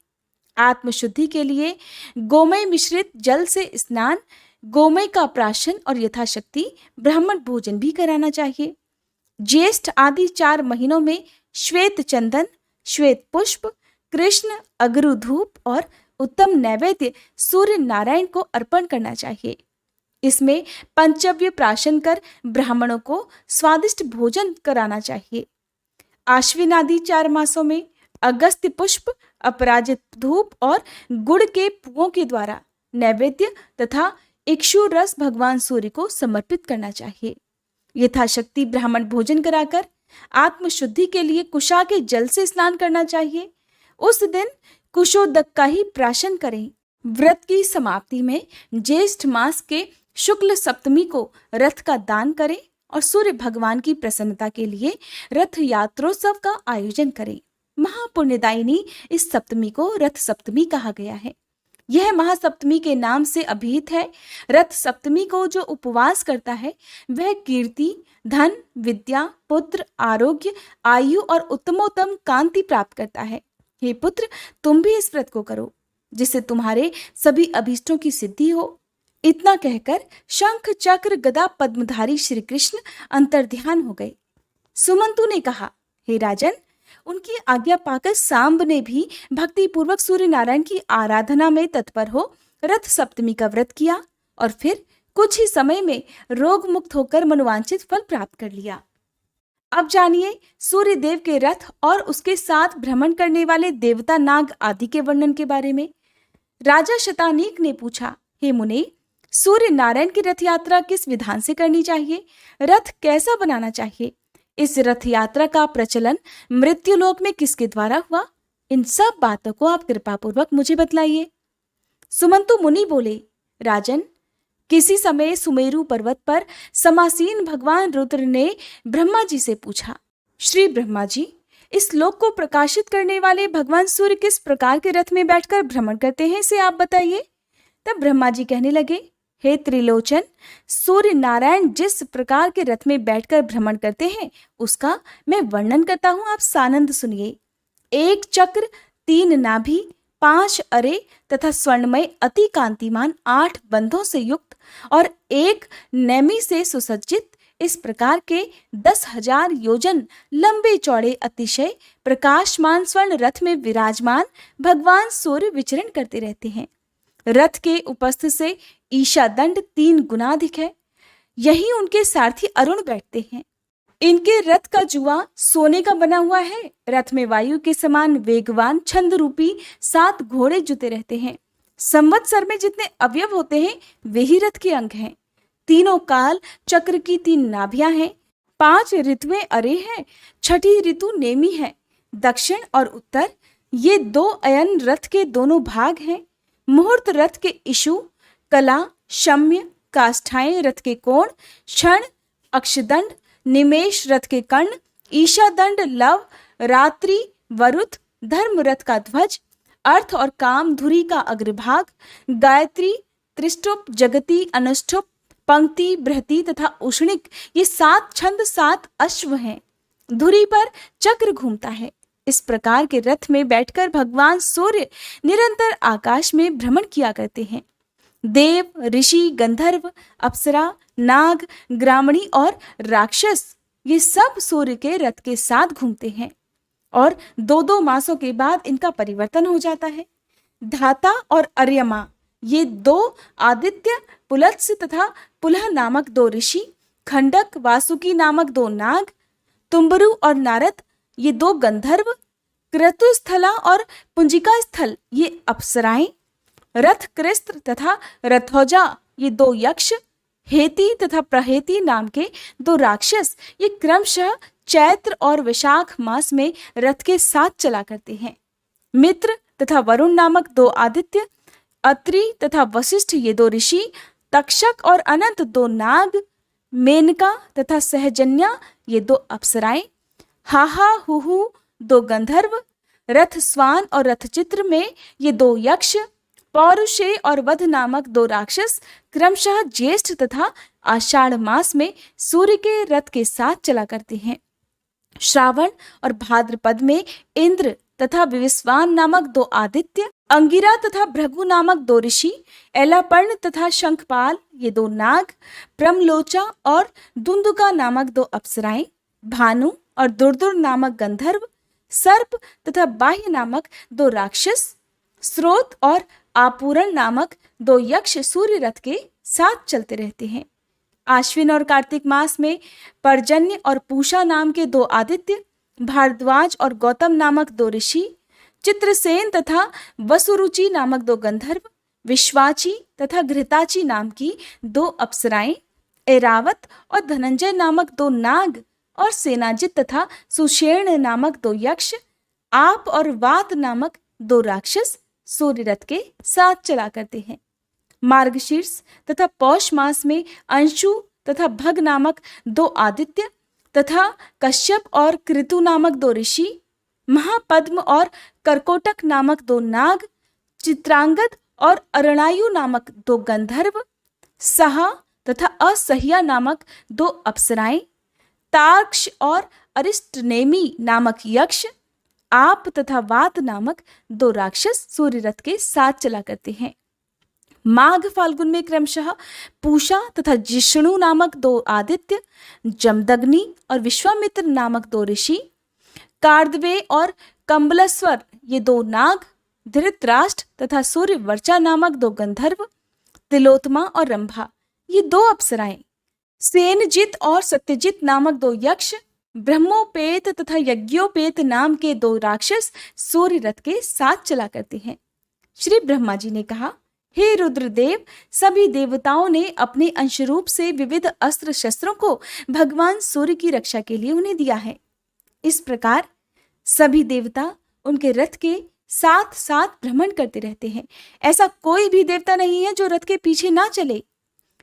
आत्मशुद्धि के लिए गोमय मिश्रित जल से स्नान, गोमय का प्राशन और यथाशक्ति ब्राह्मण भोजन भी कराना चाहिए। ज्येष्ठ आदि 4 महीनों में श्वेत चंदन, श्वेत पुष्प, कृष्ण अगरु धूप और उत्तम नैवेद्य सूर्य नारायण को अर्पण करना चाहिए। इसमें पंचव्य प्राशन कर ब्राह्मणों को स्वादिष्ट भोजन कराना चाहिए। आश्विन आदि 4 मासों में अगस्त्य पुष्प, अपराजित धूप और गुड़ के पुओं के द्वारा नैवेद्य तथा इक्षु रस भगवान सूर्य को समर्पित करना चाहिए। यथाशक्ति ब्राह्मण भोजन कराकर आत्मशुद्धि के लिए कुशा के जल से स्नान करना चाहिए। उस दिन कुशोदक का ही प्राशन करें। व्रत की समाप्ति में ज्येष्ठ मास के शुक्ल सप्तमी को रथ का दान करें और सूर्य भगवान की प्रसन्नता के लिए रथ यात्रोत्सव का आयोजन करें। महापुण्यदायिनी इस सप्तमी को रथ सप्तमी कहा गया है। यह महासप्तमी के नाम से अभिहित है। रथ सप्तमी को जो उपवास करता है वह कीर्ति, धन, विद्या, पुत्र, आरोग्य, आयु और उत्तमोत्तम कांति प्राप्त करता है। हे पुत्र, तुम भी इस व्रत को करो जिससे तुम्हारे सभी अभीष्टों की सिद्धि हो। इतना कहकर शंख, चक्र, गदा, पद्मधारी श्री कृष्ण अंतर्ध्यान हो गए। सुमंतु ने कहा, हे राजन, उनकी आज्ञा पाकर सांब ने भी भक्ति पूर्वक सूर्य नारायण की आराधना में तत्पर हो रथ सप्तमी का व्रत किया और फिर कुछ ही समय में रोग मुक्त होकर मनोवांछित फल प्राप्त कर लिया। अब जानिए सूर्य देव के रथ और उसके साथ भ्रमण करने वाले देवता, नाग आदि के वर्णन के बारे में। राजा शतानीक ने पूछा, हे मुने, सूर्य नारायण की रथ यात्रा किस विधान से करनी चाहिए? रथ कैसा बनाना चाहिए? इस रथ यात्रा का प्रचलन मृत्युलोक में किसके द्वारा हुआ? इन सब बातों को आप कृपापूर्वक मुझे बतलाइए। सुमंतु मुनि बोले, राजन, किसी समय सुमेरु पर्वत पर समासीन भगवान रुद्र ने ब्रह्मा जी से पूछा, श्री ब्रह्मा जी, इस लोक को प्रकाशित करने वाले भगवान सूर्य किस प्रकार के रथ में बैठकर भ्रमण करते हैं, इसे आप बताइए। तब ब्रह्मा जी कहने लगे, हे त्रिलोचन, सूर्य नारायण जिस प्रकार के रथ में बैठकर भ्रमण करते हैं उसका मैं वर्णन करता हूं, आप सानंद सुनिए। एक चक्र, 3 नाभि, 5 अरे तथा स्वर्णमय अति कांतिमान 8 बंधों से युक्त और एक नेमी से सुसज्जित इस प्रकार के 10,000 योजन लंबे चौड़े अतिशय प्रकाशमान स्वर्ण रथ में विराजमान भगवान सूर्य विचरण करते रहते हैं। रथ के उपस्थ से ईशा दंड 3 गुना अधिक है। यही उनके सारथी अरुण बैठते हैं। इनके रथ का जुआ सोने का बना हुआ है। रथ में वायु के समान वेगवान छंद रूपी 7 घोड़े जुते रहते हैं। संवत्सर में जितने अवयव होते हैं वे ही रथ के अंग हैं। तीनों काल चक्र की 3 नाभियां हैं। 5 ऋतुएं अरे हैं। 6ठी ऋतु नेमी है। दक्षिण और उत्तर ये 2 अयन रथ के दोनों भाग हैं। मुहूर्त रथ के इशु, कला, शम्य, काष्ठाएं रथ के कोण, क्षण, अक्षदंड, निमेश रथ के कर्ण, ईशा दंड, लव, रात्रि, वरुथ, धर्म रथ का ध्वज, अर्थ और काम धुरी का अग्रभाग, गायत्री, त्रिष्टुप, जगती, अनुष्टुप, पंक्ति, बृहति तथा उष्णिक ये 7 छंद 7 अश्व हैं। धुरी पर चक्र घूमता है। इस प्रकार के रथ में बैठकर भगवान सूर्य निरंतर आकाश में भ्रमण किया करते हैं। देव, ऋषि, गंधर्व, अप्सरा, नाग, ग्रामणी और राक्षस ये सब सूर्य के रथ के साथ घूमते हैं और 2-2 मासों के बाद इनका परिवर्तन हो जाता है। धाता और अर्यमा ये 2 आदित्य, पुलत्स्य तथा पुलह नामक 2 ऋषि, खंडक, वासुकी नामक 2 नाग, तुम्बरु और नारद ये 2 गंधर्व, क्रतुस्थला और पुंजिका स्थल ये अप्सराएं, रथ कृस्त्र तथा रथौजा ये 2 यक्ष, हेती तथा प्रहेती नाम के 2 राक्षस ये क्रमशः चैत्र और वैशाख मास में रथ के साथ चला करते हैं। मित्र तथा वरुण नामक 2 आदित्य, अत्रि तथा वशिष्ठ ये 2 ऋषि, तक्षक और अनंत 2 नाग, मेनका तथा सहजन्या ये 2 अप्सराएं, हाहा हुहु 2 गंधर्व, रथ स्वान और रथचित्र में ये 2 यक्ष, पौरुषे और वध नामक 2 राक्षस क्रमशः ज्येष्ठ तथा आषाढ़ मास में सूर्य के रथ के साथ चला करते हैं। श्रावण और भाद्रपद में इंद्र तथा विविस्वान नामक 2 आदित्य, अंगिरा तथा भृगु नामक 2 ऋषि, एलापर्ण तथा शंखपाल ये 2 नाग, प्रमलोचा और दुंदुका नामक 2 अप्सराएं, भानु और दुर्दुर नामक गंधर्व, सर्प तथा बाह्य नामक 2 राक्षस, स्रोत और आपूरण नामक 2 यक्ष सूर्य रथ के साथ चलते रहते हैं। आश्विन और कार्तिक मास में पर्जन्य और पूषा नाम के 2 आदित्य, भारद्वाज और गौतम नामक 2 ऋषि, चित्रसेन तथा वसुरुचि नामक 2 गंधर्व, विश्वाची तथा घृताची नाम की 2 अप्सराएं, ऐरावत और धनंजय नामक 2 नाग और सेनाजित तथा सुषेण नामक 2 यक्ष, आप और वात नामक 2 राक्षस सूर्य रथ के साथ चला करते हैं। मार्गशीर्ष तथा पौष मास में अंशु तथा भग नामक 2 आदित्य तथा कश्यप और कृतु नामक 2 ऋषि, महापद्म और करकोटक नामक 2 नाग, चित्रांगद और अरणायु नामक 2 गंधर्व, सहा तथा असह्या नामक 2 अप्सराएं, तार्क्ष और अरिष्टनेमी नामक यक्ष, आप तथा वात नामक 2 राक्षस सूर्य रथ के साथ चला करते हैं। माघ फाल्गुन में क्रमशः पूषा तथा जिष्णु नामक 2 आदित्य, जमदग्नि और विश्वामित्र नामक 2 ऋषि, कार्दवे और कंबलस्वर ये 2 नाग, धृतराष्ट्र तथा सूर्य वर्चा नामक 2 गंधर्व, तिलोत्मा और रंभा ये 2 अप्सराएं, सेनजित और सत्यजित नामक 2 यक्ष, ब्रह्मोपेत तथा यज्ञोपेत नाम के 2 राक्षस सूर्य रथ के साथ चला करते हैं। श्री ब्रह्मा जी ने कहा, हे रुद्रदेव, सभी देवताओं ने अपने अंशरूप से विविध अस्त्र शस्त्रों को भगवान सूर्य की रक्षा के लिए उन्हें दिया है। इस प्रकार सभी देवता उनके रथ के साथ साथ भ्रमण करते रहते हैं। ऐसा कोई भी देवता नहीं है जो रथ के पीछे ना चले।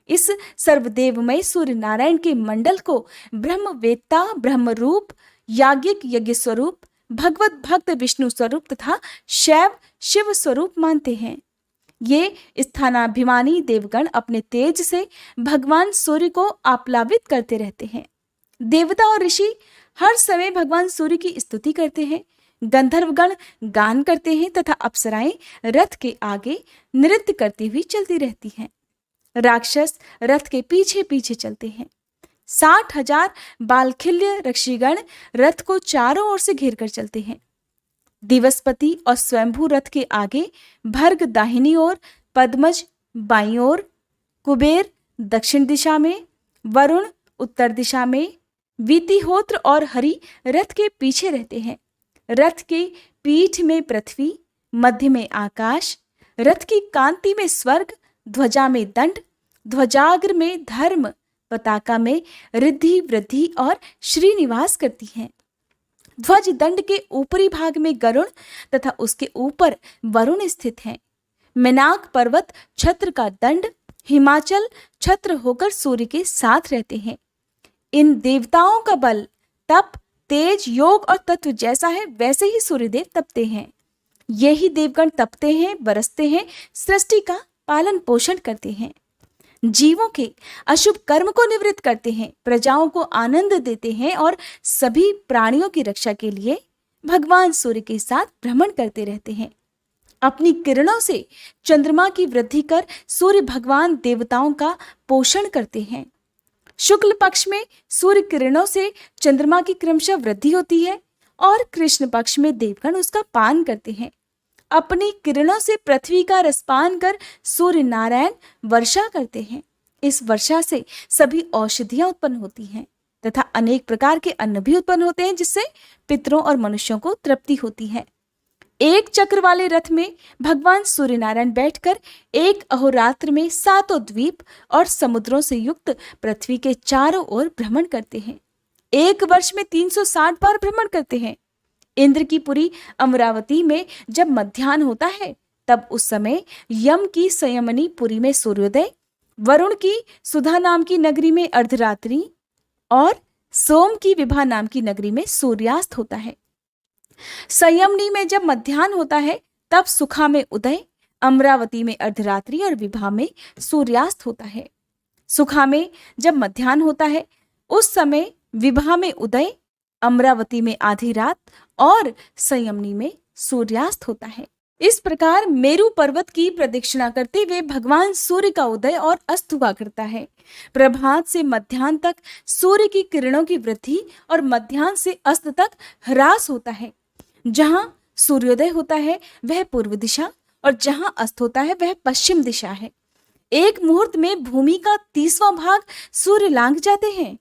इस सर्वदेवमय सूर्य नारायण के मंडल को ब्रह्मवेत्ता ब्रह्म रूप, याज्ञिक यज्ञ स्वरूप, भगवत भक्त विष्णु स्वरूप तथा शैव शिव स्वरूप मानते हैं। ये स्थानाभिमानी देवगण अपने तेज से भगवान सूर्य को आप्लावित करते रहते हैं। देवता और ऋषि हर समय भगवान सूर्य की स्तुति करते हैं। गंधर्वगण गान करते हैं तथा अप्सराएं रथ के आगे नृत्य करती हुई चलती रहती हैं। राक्षस रथ के पीछे पीछे चलते हैं। 60,000 बालखिल्य ऋषिगण रथ को चारों ओर से घेर कर चलते हैं। दिवसपति और स्वयंभू रथ के आगे, भर्ग दाहिनी ओर, पद्मज बाईं ओर, कुबेर दक्षिण दिशा में, वरुण उत्तर दिशा में, वीतिहोत्र और हरि रथ के पीछे रहते हैं। रथ के पीठ में पृथ्वी, मध्य में आकाश, रथ की कांति में स्वर्ग, ध्वजा में दंड, ध्वजाग्र में धर्म, पताका में रिद्धि वृद्धि और श्रीनिवास करती हैं। ध्वज दंड के ऊपरी भाग में गरुण तथा उसके ऊपर वरुण स्थित हैं। मेनाक पर्वत छत्र का दंड, हिमाचल छत्र होकर सूर्य के साथ रहते हैं। इन देवताओं का बल, तप, तेज, योग और तत्व जैसा है वैसे ही सूर्यदेव तपते हैं। यही देवगण तपते हैं, बरसते हैं, सृष्टि का पालन पोषण करते हैं, जीवों के अशुभ कर्म को निवृत्त करते हैं, प्रजाओं को आनंद देते हैं और सभी प्राणियों की रक्षा के लिए भगवान सूर्य के साथ भ्रमण करते रहते हैं। अपनी किरणों से चंद्रमा की वृद्धि कर सूर्य भगवान देवताओं का पोषण करते हैं। शुक्ल पक्ष में सूर्य किरणों से चंद्रमा की क्रमशः वृद्धि होती है और कृष्ण पक्ष में देवगण उसका पान करते हैं। अपनी किरणों से पृथ्वी का रसपान कर सूर्य नारायण वर्षा करते हैं। इस वर्षा से सभी औषधियां उत्पन्न होती हैं तथा अनेक प्रकार के अन्न भी उत्पन्न होते हैं, जिससे पितरों और मनुष्यों को तृप्ति होती है। एक चक्र वाले रथ में भगवान सूर्य नारायण बैठकर एक अहोरात्र में 7 द्वीप और समुद्रों से युक्त पृथ्वी के चारों ओर भ्रमण करते हैं। एक वर्ष में 360 बार भ्रमण करते हैं। इंद्र की पुरी अमरावती में जब मध्याह्न होता है तब उस समय यम की संयमनी पुरी में सूर्योदय, वरुण की सुधा नाम की नगरी में अर्धरात्रि और सोम की विभा नाम की नगरी में सूर्यास्त होता है। संयमनी में जब मध्याह्न होता है तब सुखा में उदय, अमरावती में अर्धरात्रि और विभा में सूर्यास्त होता है। सुखा में जब मध्याह्न होता है उस समय विभा में उदय, अमरावती में आधी रात और संयमनी में सूर्यास्त होता है। इस प्रकार मेरु पर्वत की प्रदक्षिणा करते हुए भगवान सूर्य का उदय और अस्त हुआ करता है। प्रभात से मध्याह्न तक सूर्य की किरणों की वृद्धि और मध्याह्न से अस्त तक ह्रास होता है। जहां सूर्योदय होता है वह पूर्व दिशा और जहां अस्त होता है वह पश्चिम दिशा है। एक मुहूर्त में भूमि का 30वां भाग सूर्य लांघ जाते हैं।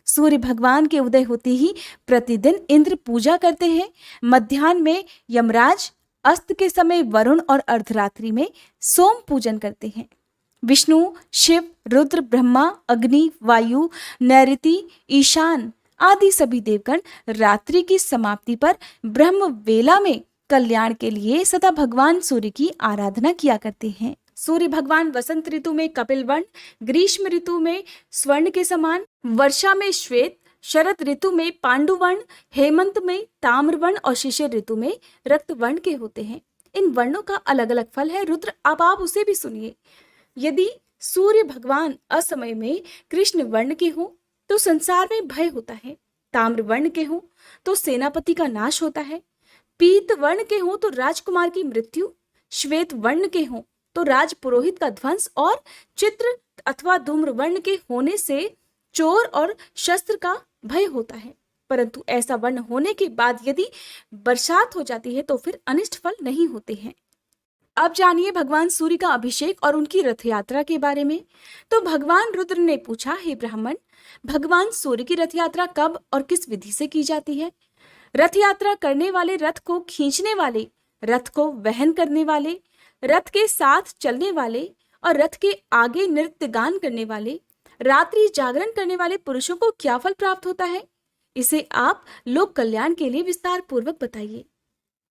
सूर्य भगवान के उदय होते ही प्रतिदिन इंद्र पूजा करते हैं। मध्याह्न में यमराज, अस्त के समय वरुण और अर्धरात्रि में सोम पूजन करते हैं। विष्णु, शिव, रुद्र, ब्रह्मा, अग्नि, वायु, नैऋति, ईशान आदि सभी देवगण रात्रि की समाप्ति पर ब्रह्म वेला में कल्याण के लिए सदा भगवान सूर्य की आराधना किया करते हैं। सूर्य भगवान वसंत ऋतु में कपिल वर्ण, ग्रीष्म ऋतु में स्वर्ण के समान, वर्षा में श्वेत, शरद ऋतु में पांडु वर्ण, हेमंत में ताम्र वर्ण और शिशिर ऋतु में रक्त वर्ण के होते हैं। इन वर्णों का अलग अलग फल है। रुद्र, अब आप उसे भी सुनिए। यदि सूर्य भगवान असमय में कृष्ण वर्ण के हों तो संसार में भय होता है। ताम्र वर्ण के हों तो सेनापति का नाश होता है। पीत वर्ण के हों तो राजकुमार की मृत्यु, श्वेत वर्ण के हों तो राज पुरोहित का ध्वंस और चित्र अथवा धूम्र वर्ण के होने से चोर और शस्त्र का भय होता है। परंतु ऐसा वर्ण होने के बाद यदि बरसात हो जाती है तो फिर अनिष्ट फल नहीं होते हैं। अब जानिए भगवान सूर्य का अभिषेक और उनकी रथ यात्रा के बारे में। तो भगवान रुद्र ने पूछा, हे ब्राह्मण, भगवान सूर्य की रथ यात्रा कब और किस विधि से की जाती है? रथ यात्रा करने वाले, रथ को खींचने वाले, रथ को वहन करने वाले, रथ के साथ चलने वाले और रथ के आगे नृत्य गान करने वाले, रात्रि जागरण करने वाले पुरुषों को क्या फल प्राप्त होता है? इसे आप लोक कल्याण के लिए विस्तार पूर्वक बताइए।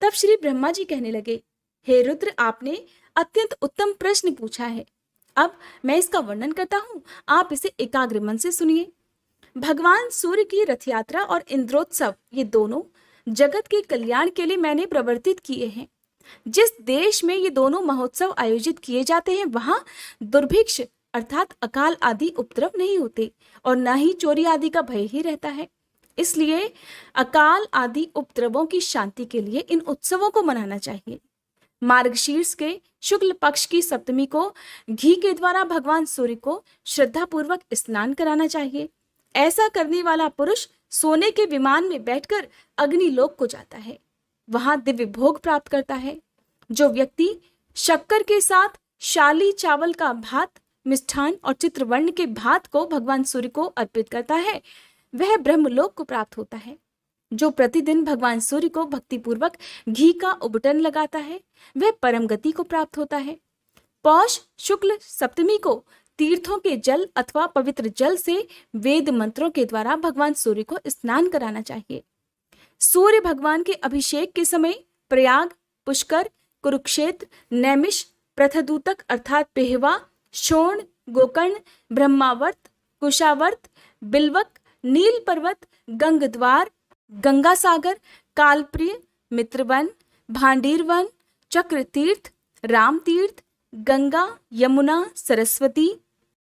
तब श्री ब्रह्मा जी कहने लगे, हे रुद्र, आपने अत्यंत उत्तम प्रश्न पूछा है। अब मैं इसका वर्णन करता हूँ, आप इसे एकाग्र मन से सुनिए। भगवान सूर्य की रथ यात्रा और इंद्रोत्सव, ये दोनों जगत के कल्याण के लिए मैंने प्रवर्तित किए हैं। जिस देश में ये दोनों महोत्सव आयोजित किए जाते हैं, वहां दुर्भिक्ष अर्थात अकाल आदि उपद्रव नहीं होते और न ही चोरी आदि का भय ही रहता है। इसलिए अकाल आदि उपद्रवों की शांति के लिए इन उत्सवों को मनाना चाहिए। मार्गशीर्ष के शुक्ल पक्ष की सप्तमी को घी के द्वारा भगवान सूर्य को श्रद्धापूर्वक स्नान कराना चाहिए। ऐसा करने वाला पुरुष सोने के विमान में बैठकर अग्निलोक को जाता है, वहां दिव्य भोग प्राप्त करता है। जो व्यक्ति शक्कर के साथ शाली चावल का भात, मिष्ठान और चित्रवर्ण के भात को भगवान सूर्य को अर्पित करता है, वह ब्रह्मलोक को प्राप्त होता है। जो प्रतिदिन भगवान सूर्य को भक्तिपूर्वक घी का उबटन लगाता है, वह परम गति को प्राप्त होता है। पौष शुक्ल सप्तमी को तीर्थों के जल अथवा पवित्र जल से वेद मंत्रों के द्वारा भगवान सूर्य को स्नान कराना चाहिए। सूर्य भगवान के अभिषेक के समय प्रयाग, पुष्कर, कुरुक्षेत्र, नैमिष, प्रथदूतक अर्थात पेहवा, शोण, गोकर्ण, ब्रह्मावर्त, कुशावर्त, बिल्वक, नील पर्वत, गंगद्वार, गंगा सागर, कालप्रिय, मित्रवन, भांडीर वन, चक्र तीर्थ, राम तीर्थ, गंगा, यमुना, सरस्वती,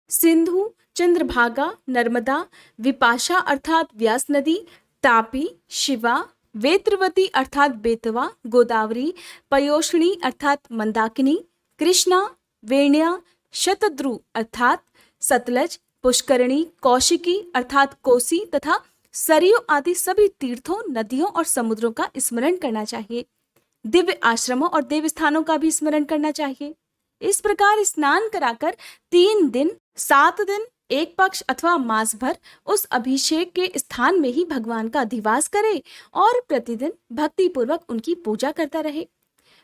सिंधु, चंद्रभागा, नर्मदा, विपाशा अर्थात व्यास नदी, तापी, शिवा, वेत्रवती अर्थात बेतवा, गोदावरी, पयोष्णी अर्थात मंदाकिनी, कृष्णा, वेण्या, शतद्रु अर्थात सतलज, पुष्करणी, कौशिकी अर्थात कोसी तथा सरयू आदि सभी तीर्थों, नदियों और समुद्रों का स्मरण करना चाहिए। दिव्य आश्रमों और देव स्थानों का भी स्मरण करना चाहिए। इस प्रकार स्नान कराकर 3 दिन, 7 दिन, एक पक्ष अथवा मास भर उस अभिषेक के स्थान में ही भगवान का अधिवास करे और प्रतिदिन भक्ति पूर्वक उनकी पूजा करता रहे।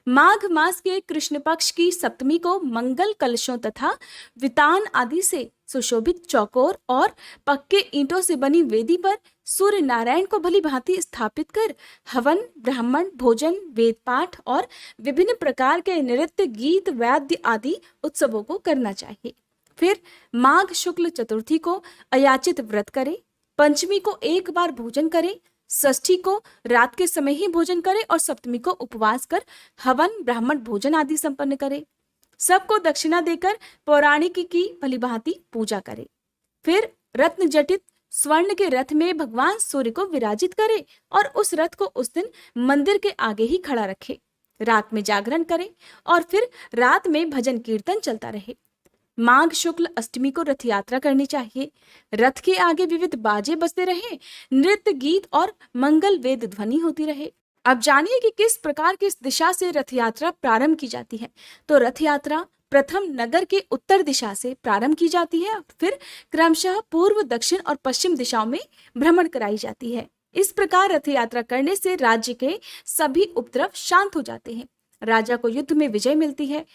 माघ मास के कृष्ण पक्ष की सप्तमी को मंगल कलशों तथा वितान आदि से सुशोभित चौकोर और पक्के ईंटों से बनी वेदी पर सूर्य नारायण को भली भांति स्थापित कर हवन, ब्राह्मण भोजन, वेद पाठ और विभिन्न प्रकार के नृत्य, गीत, वाद्य आदि उत्सवों को करना चाहिए। फिर माघ शुक्ल चतुर्थी को अयाचित व्रत करे, पंचमी को एक बार भोजन करे, षष्ठी को रात के समय ही भोजन करे और सप्तमी को उपवास कर हवन, ब्राह्मण भोजन आदि संपन्न करे। सबको दक्षिणा देकर पौराणिक की भलीभांति पूजा करे। फिर रत्न जटित स्वर्ण के रथ में भगवान सूर्य को विराजित करे और उस रथ को उस दिन मंदिर के आगे ही खड़ा रखे। रात में जागरण करे और फिर रात में भजन कीर्तन चलता रहे। माघ शुक्ल अष्टमी को रथ यात्रा करनी चाहिए। रथ के आगे विविध बाजे बजते रहे, नृत्य, गीत और मंगल वेद ध्वनि होती रहे। अब जानिए कि किस प्रकार की इस दिशा से रथ यात्रा प्रारंभ की जाती है। तो रथ यात्रा प्रथम नगर के उत्तर दिशा से प्रारंभ की जाती है, फिर क्रमशः पूर्व, दक्षिण और पश्चिम दिशाओं में भ्रमण कराई जाती है। इस प्रकार रथ यात्रा करने से राज्य के सभी उपद्रव शांत हो जाते हैं, राजा को युद्ध में विजय मिलती है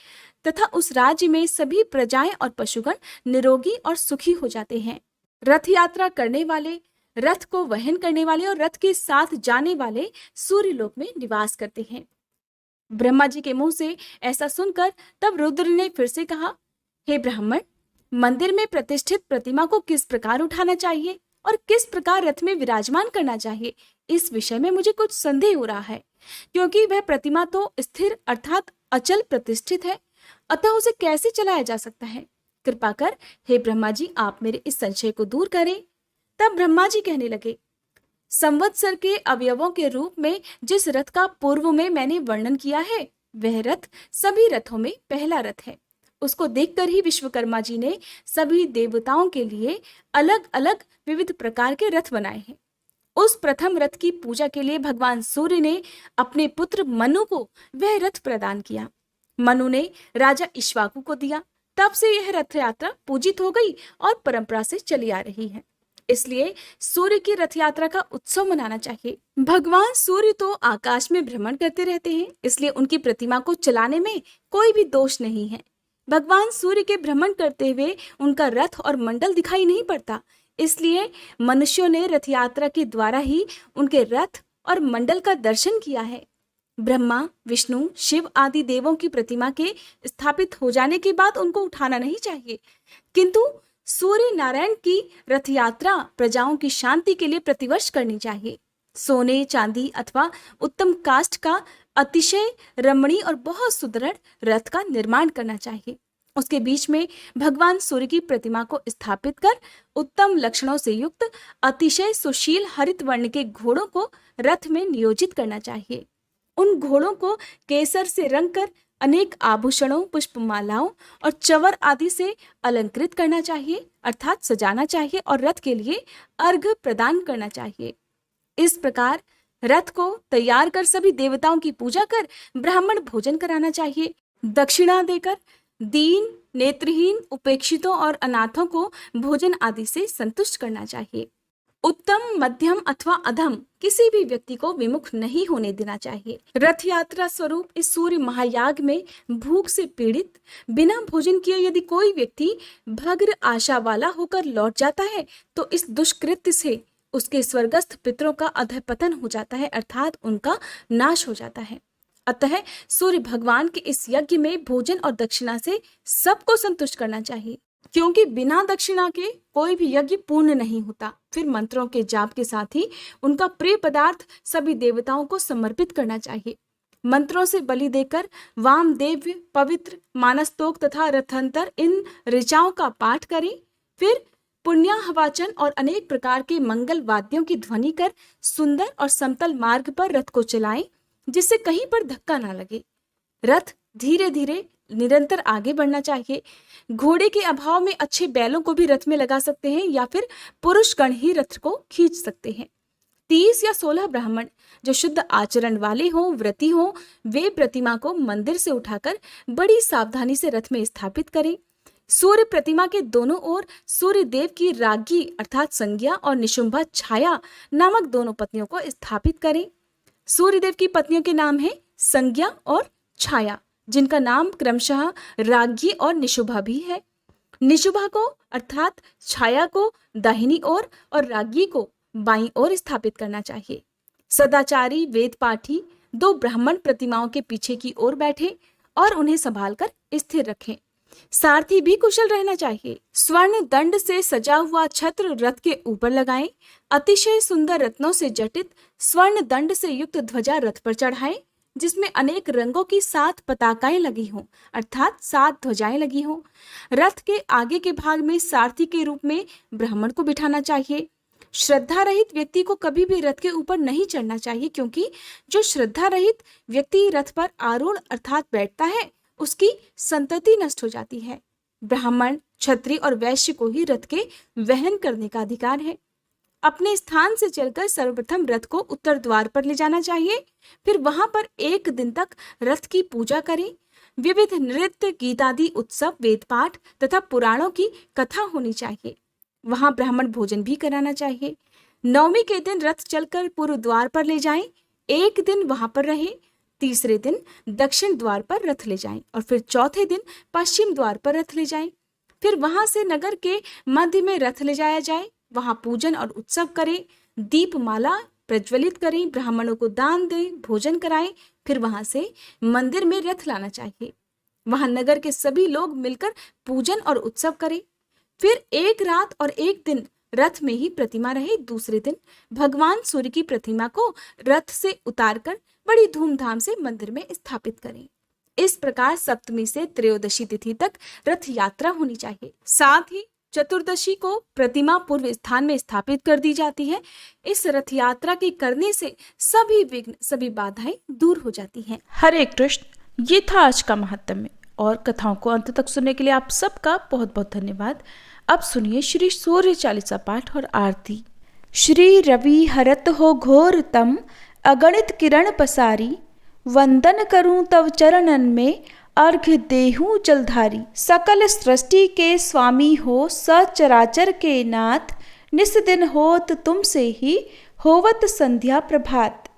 तथा उस राज्य में सभी प्रजाएं और पशुगण निरोगी और सुखी हो जाते हैं। रथ यात्रा करने वाले, रथ को वहन करने वाले और रथ के साथ जाने वाले सूर्यलोक में निवास करते हैं। ब्रह्मा जी के मुंह से ऐसा सुनकर तब रुद्र ने फिर से कहा, हे ब्राह्मण, मंदिर में प्रतिष्ठित प्रतिमा को किस प्रकार उठाना चाहिए और किस प्रकार रथ में विराजमान करना चाहिए, इस विषय में मुझे कुछ संदेह हो रहा है, क्योंकि वह प्रतिमा तो स्थिर अर्थात अचल प्रतिष्ठित है, अतः उसे कैसे चलाया जा सकता है। कृपा कर हे ब्रह्मा जी, आप मेरे इस संशय को दूर करें। तब ब्रह्मा जी कहने लगे, संवत्सर के अवयवों के रूप में जिस रथ का पूर्व में मैंने वर्णन किया है, वह रथ सभी रथों में पहला रथ है। उसको देखकर ही विश्वकर्मा जी ने सभी देवताओं के लिए अलग अलग विविध प्रकार के रथ बनाए हैं। उस प्रथम रथ की पूजा के लिए भगवान सूर्य ने अपने पुत्र मनु को वह रथ प्रदान किया। मनु ने राजा इक्ष्वाकु को दिया। तब से यह रथ यात्रा पूजित हो गई और परंपरा से चली आ रही है। इसलिए सूर्य की रथ यात्रा का उत्सव मनाना चाहिए। भगवान सूर्य तो आकाश में भ्रमण करते रहते हैं, इसलिए उनकी प्रतिमा को चलाने में कोई भी दोष नहीं है। भगवान सूर्य के भ्रमण करते हुए उनका रथ और मंडल दिखाई नहीं पड़ता, इसलिए मनुष्यों ने रथ यात्रा के द्वारा ही उनके रथ और मंडल का दर्शन किया है। ब्रह्मा, विष्णु, शिव आदि देवों की प्रतिमा के स्थापित हो जाने के बाद उनको उठाना नहीं चाहिए, किंतु सूर्य नारायण की रथ यात्रा प्रजाओं की शांति के लिए प्रतिवर्ष करनी चाहिए। सोने, चांदी अथवा उत्तम काष्ठ का अतिशय रमणीय और बहुत सुदृढ़ रथ का निर्माण करना चाहिए। उसके बीच में भगवान सूर्य की प्रतिमा को स्थापित कर उत्तम लक्षणों से युक्त अतिशय सुशील हरित वर्ण के घोड़ों को रथ में नियोजित करना चाहिए। उन घोड़ों को केसर से रंग कर अनेक आभूषणों, पुष्पमालाओं और चवर आदि से अलंकृत करना चाहिए, अर्थात सजाना चाहिए और रथ के लिए अर्घ्य प्रदान करना चाहिए। इस प्रकार रथ को तैयार कर सभी देवताओं की पूजा कर ब्राह्मण भोजन कराना चाहिए। दक्षिणा देकर दीन, नेत्रहीन, उपेक्षितों और अनाथों को भोजन आदि से संतुष्ट करना चाहिए। उत्तम, मध्यम अथवा अधम किसी भी व्यक्ति को विमुख नहीं होने देना चाहिए। रथ यात्रा स्वरूप इस सूर्य महायाग में भूख से पीड़ित, बिना भोजन किए यदि कोई व्यक्ति भग्र आशा वाला होकर लौट जाता है तो इस दुष्कृत्य से उसके स्वर्गस्थ पितरों का अधःपतन हो जाता है, अर्थात उनका नाश हो जाता है। अतः सूर्य भगवान के इस यज्ञ में भोजन और दक्षिणा से सबको संतुष्ट करना चाहिए, क्योंकि बिना दक्षिणा के कोई भी यज्ञ पूर्ण नहीं होता। फिर मंत्रों के जाप के साथ ही उनका प्रिय पदार्थ सभी देवताओं को समर्पित करना चाहिए। मंत्रों से बलि देकर वामदेव, पवित्र, मानस्तोक तथा रथंतर इन ऋचाओं का पाठ करें। फिर पुण्याहवाचन और अनेक प्रकार के मंगल वाद्यों की ध्वनि कर सुंदर और समतल मार्ग पर रथ को चलाएं, जिससे कहीं पर धक्का ना लगे। रथ धीरे धीरे निरंतर आगे बढ़ना चाहिए। घोड़े के अभाव में अच्छे बैलों को भी रथ में लगा सकते हैं या फिर पुरुष गण ही रथ को खींच सकते हैं। 30 या 16 ब्राह्मण जो शुद्ध आचरण वाले हों, व्रती हों, वे प्रतिमा को मंदिर से उठाकर बड़ी सावधानी से रथ में स्थापित करें। सूर्य प्रतिमा के दोनों ओर सूर्य देव की राज्ञी अर्थात संज्ञा और निशुंभा छाया नामक दोनों पत्नियों को स्थापित करें। सूर्यदेव की पत्नियों के नाम है संज्ञा और छाया, जिनका नाम क्रमशः राज्ञी और निशुंभा भी है। निशुंभा को अर्थात छाया को दाहिनी ओर और राज्ञी को बाईं ओर स्थापित करना चाहिए। सदाचारी वेद पाठी 2 ब्राह्मण प्रतिमाओं के पीछे की ओर बैठे और उन्हें संभालकर स्थिर रखें। सारथी भी कुशल रहना चाहिए। स्वर्ण दंड से सजा हुआ छत्र रथ के ऊपर लगाएं। अतिशय सुंदर रत्नों से जटित स्वर्ण दंड से युक्त ध्वजा रथ पर चढ़ाएं, जिसमें अनेक रंगों की 7 पताकाएं लगी हों, अर्थात 7 ध्वजाएं लगी हों। रथ के आगे के भाग में सारथी के रूप में ब्राह्मण को बिठाना चाहिए। श्रद्धा रहित व्यक्ति को कभी भी रथ के ऊपर नहीं चढ़ना चाहिए, क्योंकि जो श्रद्धा रहित व्यक्ति रथ पर आरूढ़ अर्थात बैठता है उसकी संतति नष्ट हो जाती है। ब्राह्मण, क्षत्रिय और वैश्य को ही रथ के वहन करने का अधिकार है। अपने स्थान से चलकर सर्वप्रथम रथ को उत्तर द्वार पर ले जाना चाहिए। फिर वहां पर 1 दिन तक रथ की पूजा करें। विविध नृत्य, गीतादि उत्सव, वेद पाठ तथा पुराणों की कथा होनी चाहिए। वहां ब्राह्मण भोजन भी कराना चाहिए। 9वीं के दिन रथ चलकर पूर्व द्वार पर ले जाएं। 1 दिन वहां पर रहे। तीसरे दिन दक्षिण द्वार पर रथ ले जाएं और फिर चौथे दिन पश्चिम द्वार पर रथ ले जाएं। फिर वहां से नगर के मध्य में रथ ले जाया जाए। वहां पूजन और उत्सव करें, दीपमाला प्रज्वलित करें, ब्राह्मणों को दान दें, भोजन कराएं। फिर वहां से मंदिर में रथ लाना चाहिए। वहां नगर के सभी लोग मिलकर पूजन और उत्सव करें। फिर 1 रात और 1 दिन रथ में ही प्रतिमा रहे। दूसरे दिन भगवान सूर्य की प्रतिमा को रथ से उतारकर बड़ी धूमधाम से मंदिर में स्थापित करें। इस प्रकार सप्तमी से त्रयोदशी तिथि तक रथ यात्रा होनी चाहिए। साथ ही चतुर्दशी को प्रतिमा पूर्व स्थान में स्थापित कर दी जाती है। इस रथ यात्रा के करने से सभी विघ्न, सभी बाधाएं दूर हो जाती हैं। हरे कृष्ण। ये था आज का महात्म्य और कथाओं को अंत तक सुनने के लिए आप सबका बहुत बहुत धन्यवाद। अब सुनिए श्री सूर्य चालीसा पाठ और आरती। श्री रवि हरत हो घोर तम, अगणित किरण पसारी, वंदन करूं तव चरणन में, अर्घ्य देहूं जलधारी। सकल सृष्टि के स्वामी हो, सचराचर के नाथ, निस दिन होत तुमसे ही, होवत संध्या प्रभात।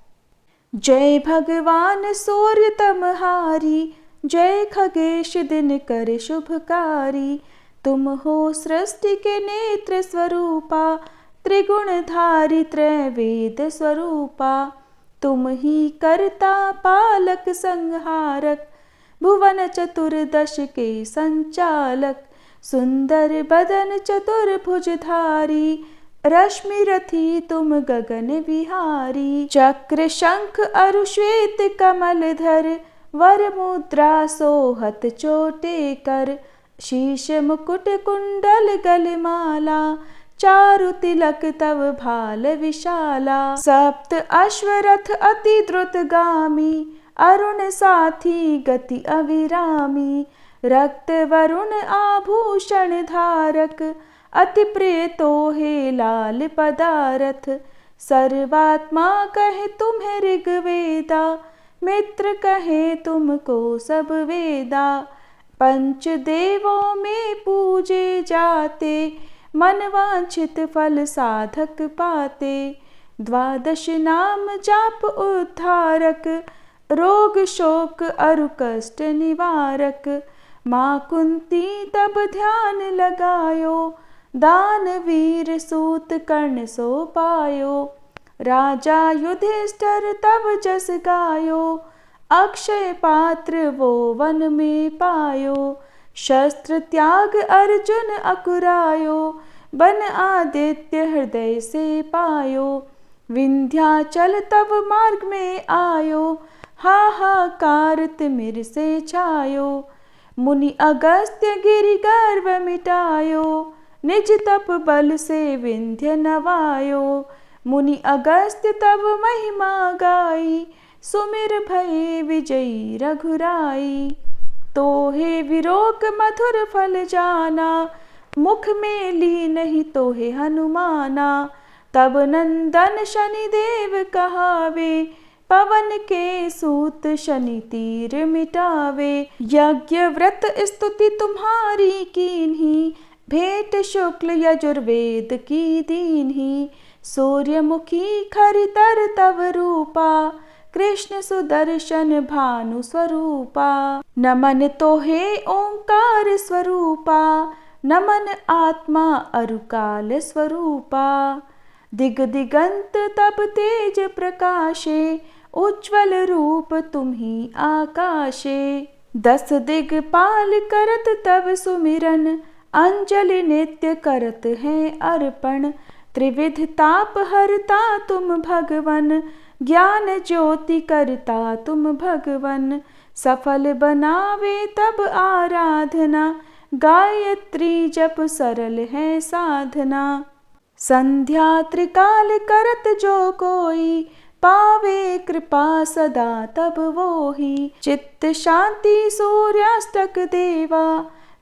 जय भगवान सूर्य तमहारी, जय खगेश दिन कर शुभकारी। तुम हो सृष्टि के नेत्र स्वरूपा, त्रिगुणधारी त्रैवेद स्वरूपा। तुम ही करता पालक संहारक, भुवन चतुर्दश के संचालक, सुंदर बदन चतुर्भुजधारी, रश्मि रथी तुम गगन विहारी। चक्र शंख अरु श्वेत कमल धर, वर मुद्रा सोहत चोटे कर, शीश मुकुट कुंडल गलमाला, चारु तिलक तव भाल विशाला। सप्त अश्वरथ अति द्रुतगामी, अरुण साथी गति अविरामी, रक्त वरुण आभूषण धारक, अति प्रिय तोहे लाल पदारथ। सर्वात्मा कहे तुम्हें ऋग्वेदा, मित्र कहे तुमको सब वेदा। पंच देवों में पूजे जाते, मन वांछित फल साधक पाते। द्वादश नाम जाप उद्धारक, रोग शोक अरु कष्ट निवारक। माँ कुंती तब ध्यान लगायो, दानवीर सूत कर्ण सो पायो। राजा युधिष्ठिर तब जस गायो, अक्षय पात्र वो वन में पायो। शस्त्र त्याग अर्जुन अकुरायो, बन आदित्य हृदय से पायो। विंध्याचल तब मार्ग में आयो, हाहाकार तिमिर से छायो। मुनि अगस्त्य गिरि गर्व मिटायो, निज तप बल से विंध्य नवायो। मुनि अगस्त्य तब महिमा गाई, सुमिर भये विजयी रघुराई। तोहे विरोक मधुर फल जाना, मुख में ली नहीं तोहे हनुमाना। तब नंदन शनि देव कहावे, पवन के सूत शनि तीर मिटावे। यज्ञ व्रत स्तुति तुम्हारी कीन्ही, भेंट शुक्ल यजुर्वेद की दीन्ही। सूर्यमुखी खरितर तव रूपा, कृष्ण सुदर्शन भानु स्वरूपा। नमन तोहे ओंकार स्वरूपा, नमन आत्मा अरुकाल स्वरूपा। दिग दिगंत तब तेज प्रकाशे, उज्ज्वल रूप तुम्ही आकाशे। दस दिगपाल करत तब सुमिरन, अंजलि नित्य करत हैं अर्पण। त्रिविध ताप हरता तुम भगवन, ज्ञान ज्योति करता तुम भगवन। सफल बनावे तब आराधना, गायत्री जप सरल है साधना। संध्या त्रिकाल करत जो कोई, पावे कृपा सदा तब वोही। चित्त शांति सूर्यास्तक देवा,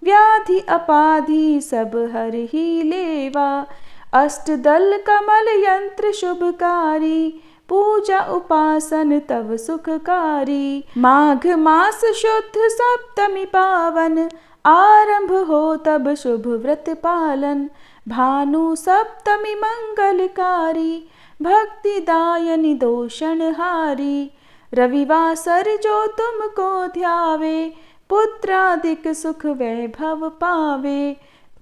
व्याधि अपाधि सब हर ही लेवा। अष्टदल कमल यंत्र शुभकारी, पूजा उपासन तब सुखकारी। माघ मास शुद्ध सप्तमी पावन, आरंभ हो तब शुभ व्रत पालन। भानु सप्तमी मंगलकारी, भक्ति दायनि दोषण हारी। रविवासर जो तुमको ध्यावे, पुत्रादिक सुख वैभव पावे।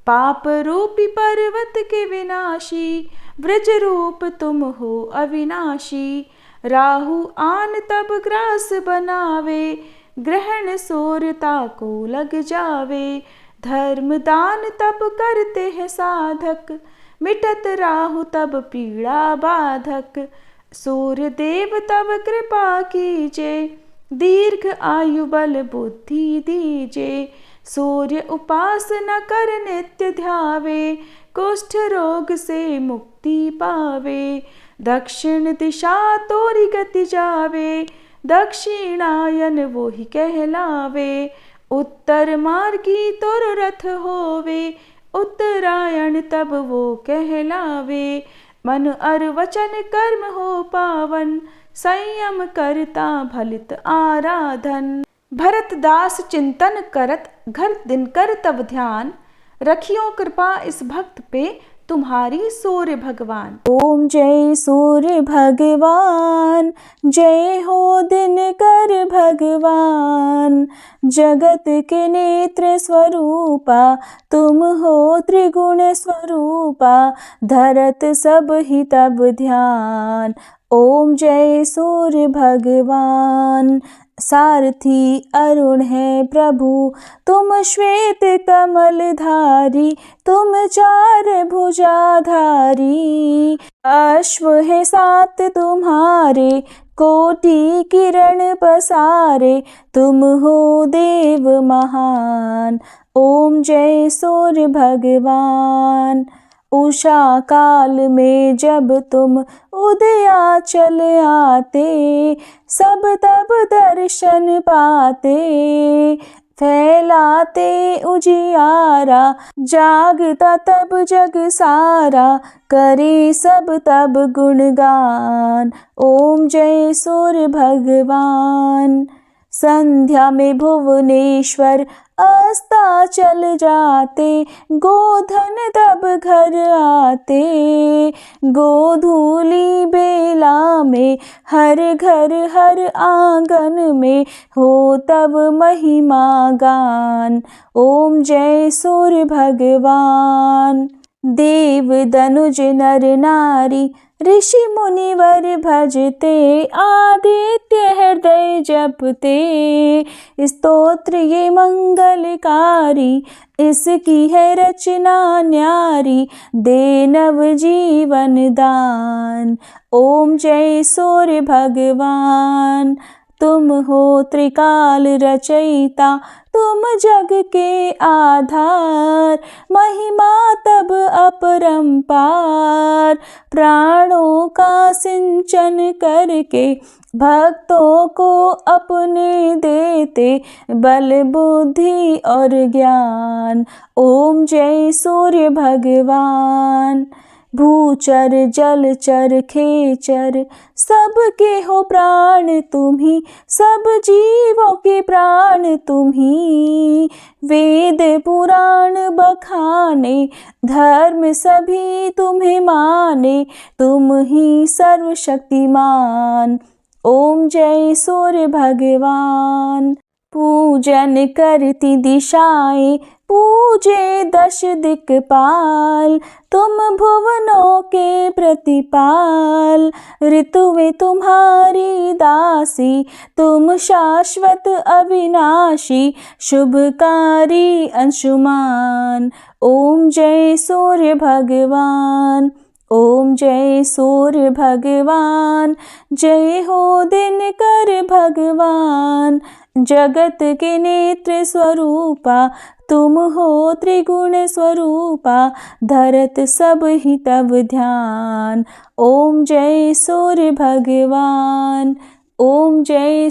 पाप रूपी पर्वत के विनाशी, व्रज रूप तुम हो अविनाशी। राहु आन तब ग्रास बनावे, ग्रहण सूर्यता को लग जावे। धर्म दान तब करते हैं साधक, मिटत राहु तब पीड़ा बाधक। सूर्य देव तब कृपा कीजे, दीर्घ आयु बल बुद्धि दीजे। सूर्य उपासना कर नित्य ध्यावे, कुष्ठ रोग से मुक्ति पावे। दक्षिण दिशा तोरी गति जावे, दक्षिणायन वो ही कहलावे। उत्तर मार्गी तुर रथ होवे, उत्तरायण तब वो कहलावे। मन अर वचन कर्म हो पावन, संयम करता भलित आराधन। भरत दास चिंतन करत, घर दिन कर तब ध्यान। रखियो कृपा इस भक्त पे, तुम्हारी सूर्य भगवान। ओम जय सूर्य भगवान, जय हो दिनकर भगवान। जगत के नेत्र स्वरूपा, तुम हो त्रिगुण स्वरूपा। धरत सब ही तब ध्यान, ओम जय सूर्य भगवान। सारथी अरुण है प्रभु, तुम श्वेत कमल धारी, तुम चार भुजाधारी। अश्व है सात तुम्हारे, कोटि किरण पसारे, तुम हो देव महान। ओम जय सूर्य भगवान। उषा काल में जब तुम उदयाचल आते, सब तब दर्शन पाते। फैलाते उजियारा, जागता तब जग सारा, करे सब तब गुणगान। ओम जय सूर्य भगवान। संध्या में भुवनेश्वर अस्ताचल जाते, गोधन तब घर आते। गोधूली बेला में हर घर हर आंगन में, हो तब महिमा गान। ओम जय सूर्य भगवान। देव दनुज नर नारी, ऋषि मुनिवर भजते, आदित्य हृदय जपते। स्तोत्र ये मंगलकारी, इसकी है रचना न्यारी, दे नव जीवन दान। ओम जय सूर्य भगवान। तुम हो त्रिकाल रचयिता, तुम जग के आधार, महिमा तब अपरंपार। प्राणों का सिंचन करके, भक्तों को अपने देते, बल बुद्धि और ज्ञान। ओम जय सूर्य भगवान। भूचर जलचर खेचर, सबके हो प्राण तुम्ही, सब जीवों के प्राण तुम्ही। वेद पुराण बखाने, धर्म सभी तुम्हें माने, तुम ही सर्वशक्तिमान। ओम जय सूर्य भगवान। पूजन करती दिशाएं, पूजे दश दिक्पाल, तुम भुवनों के प्रतिपाल। ऋतुएं तुम्हारी दासी, तुम शाश्वत अविनाशी, शुभकारी अंशुमान। ओम जय सूर्य भगवान। ओम जय सूर्य भगवान। जय हो दिनकर भगवान। जगत के नेत्र स्वरूपा, तुम हो त्रिगुण स्वरूपा, धरत सब ही तब ध्यान। ओम जय सूर्य भगवान। ओम जय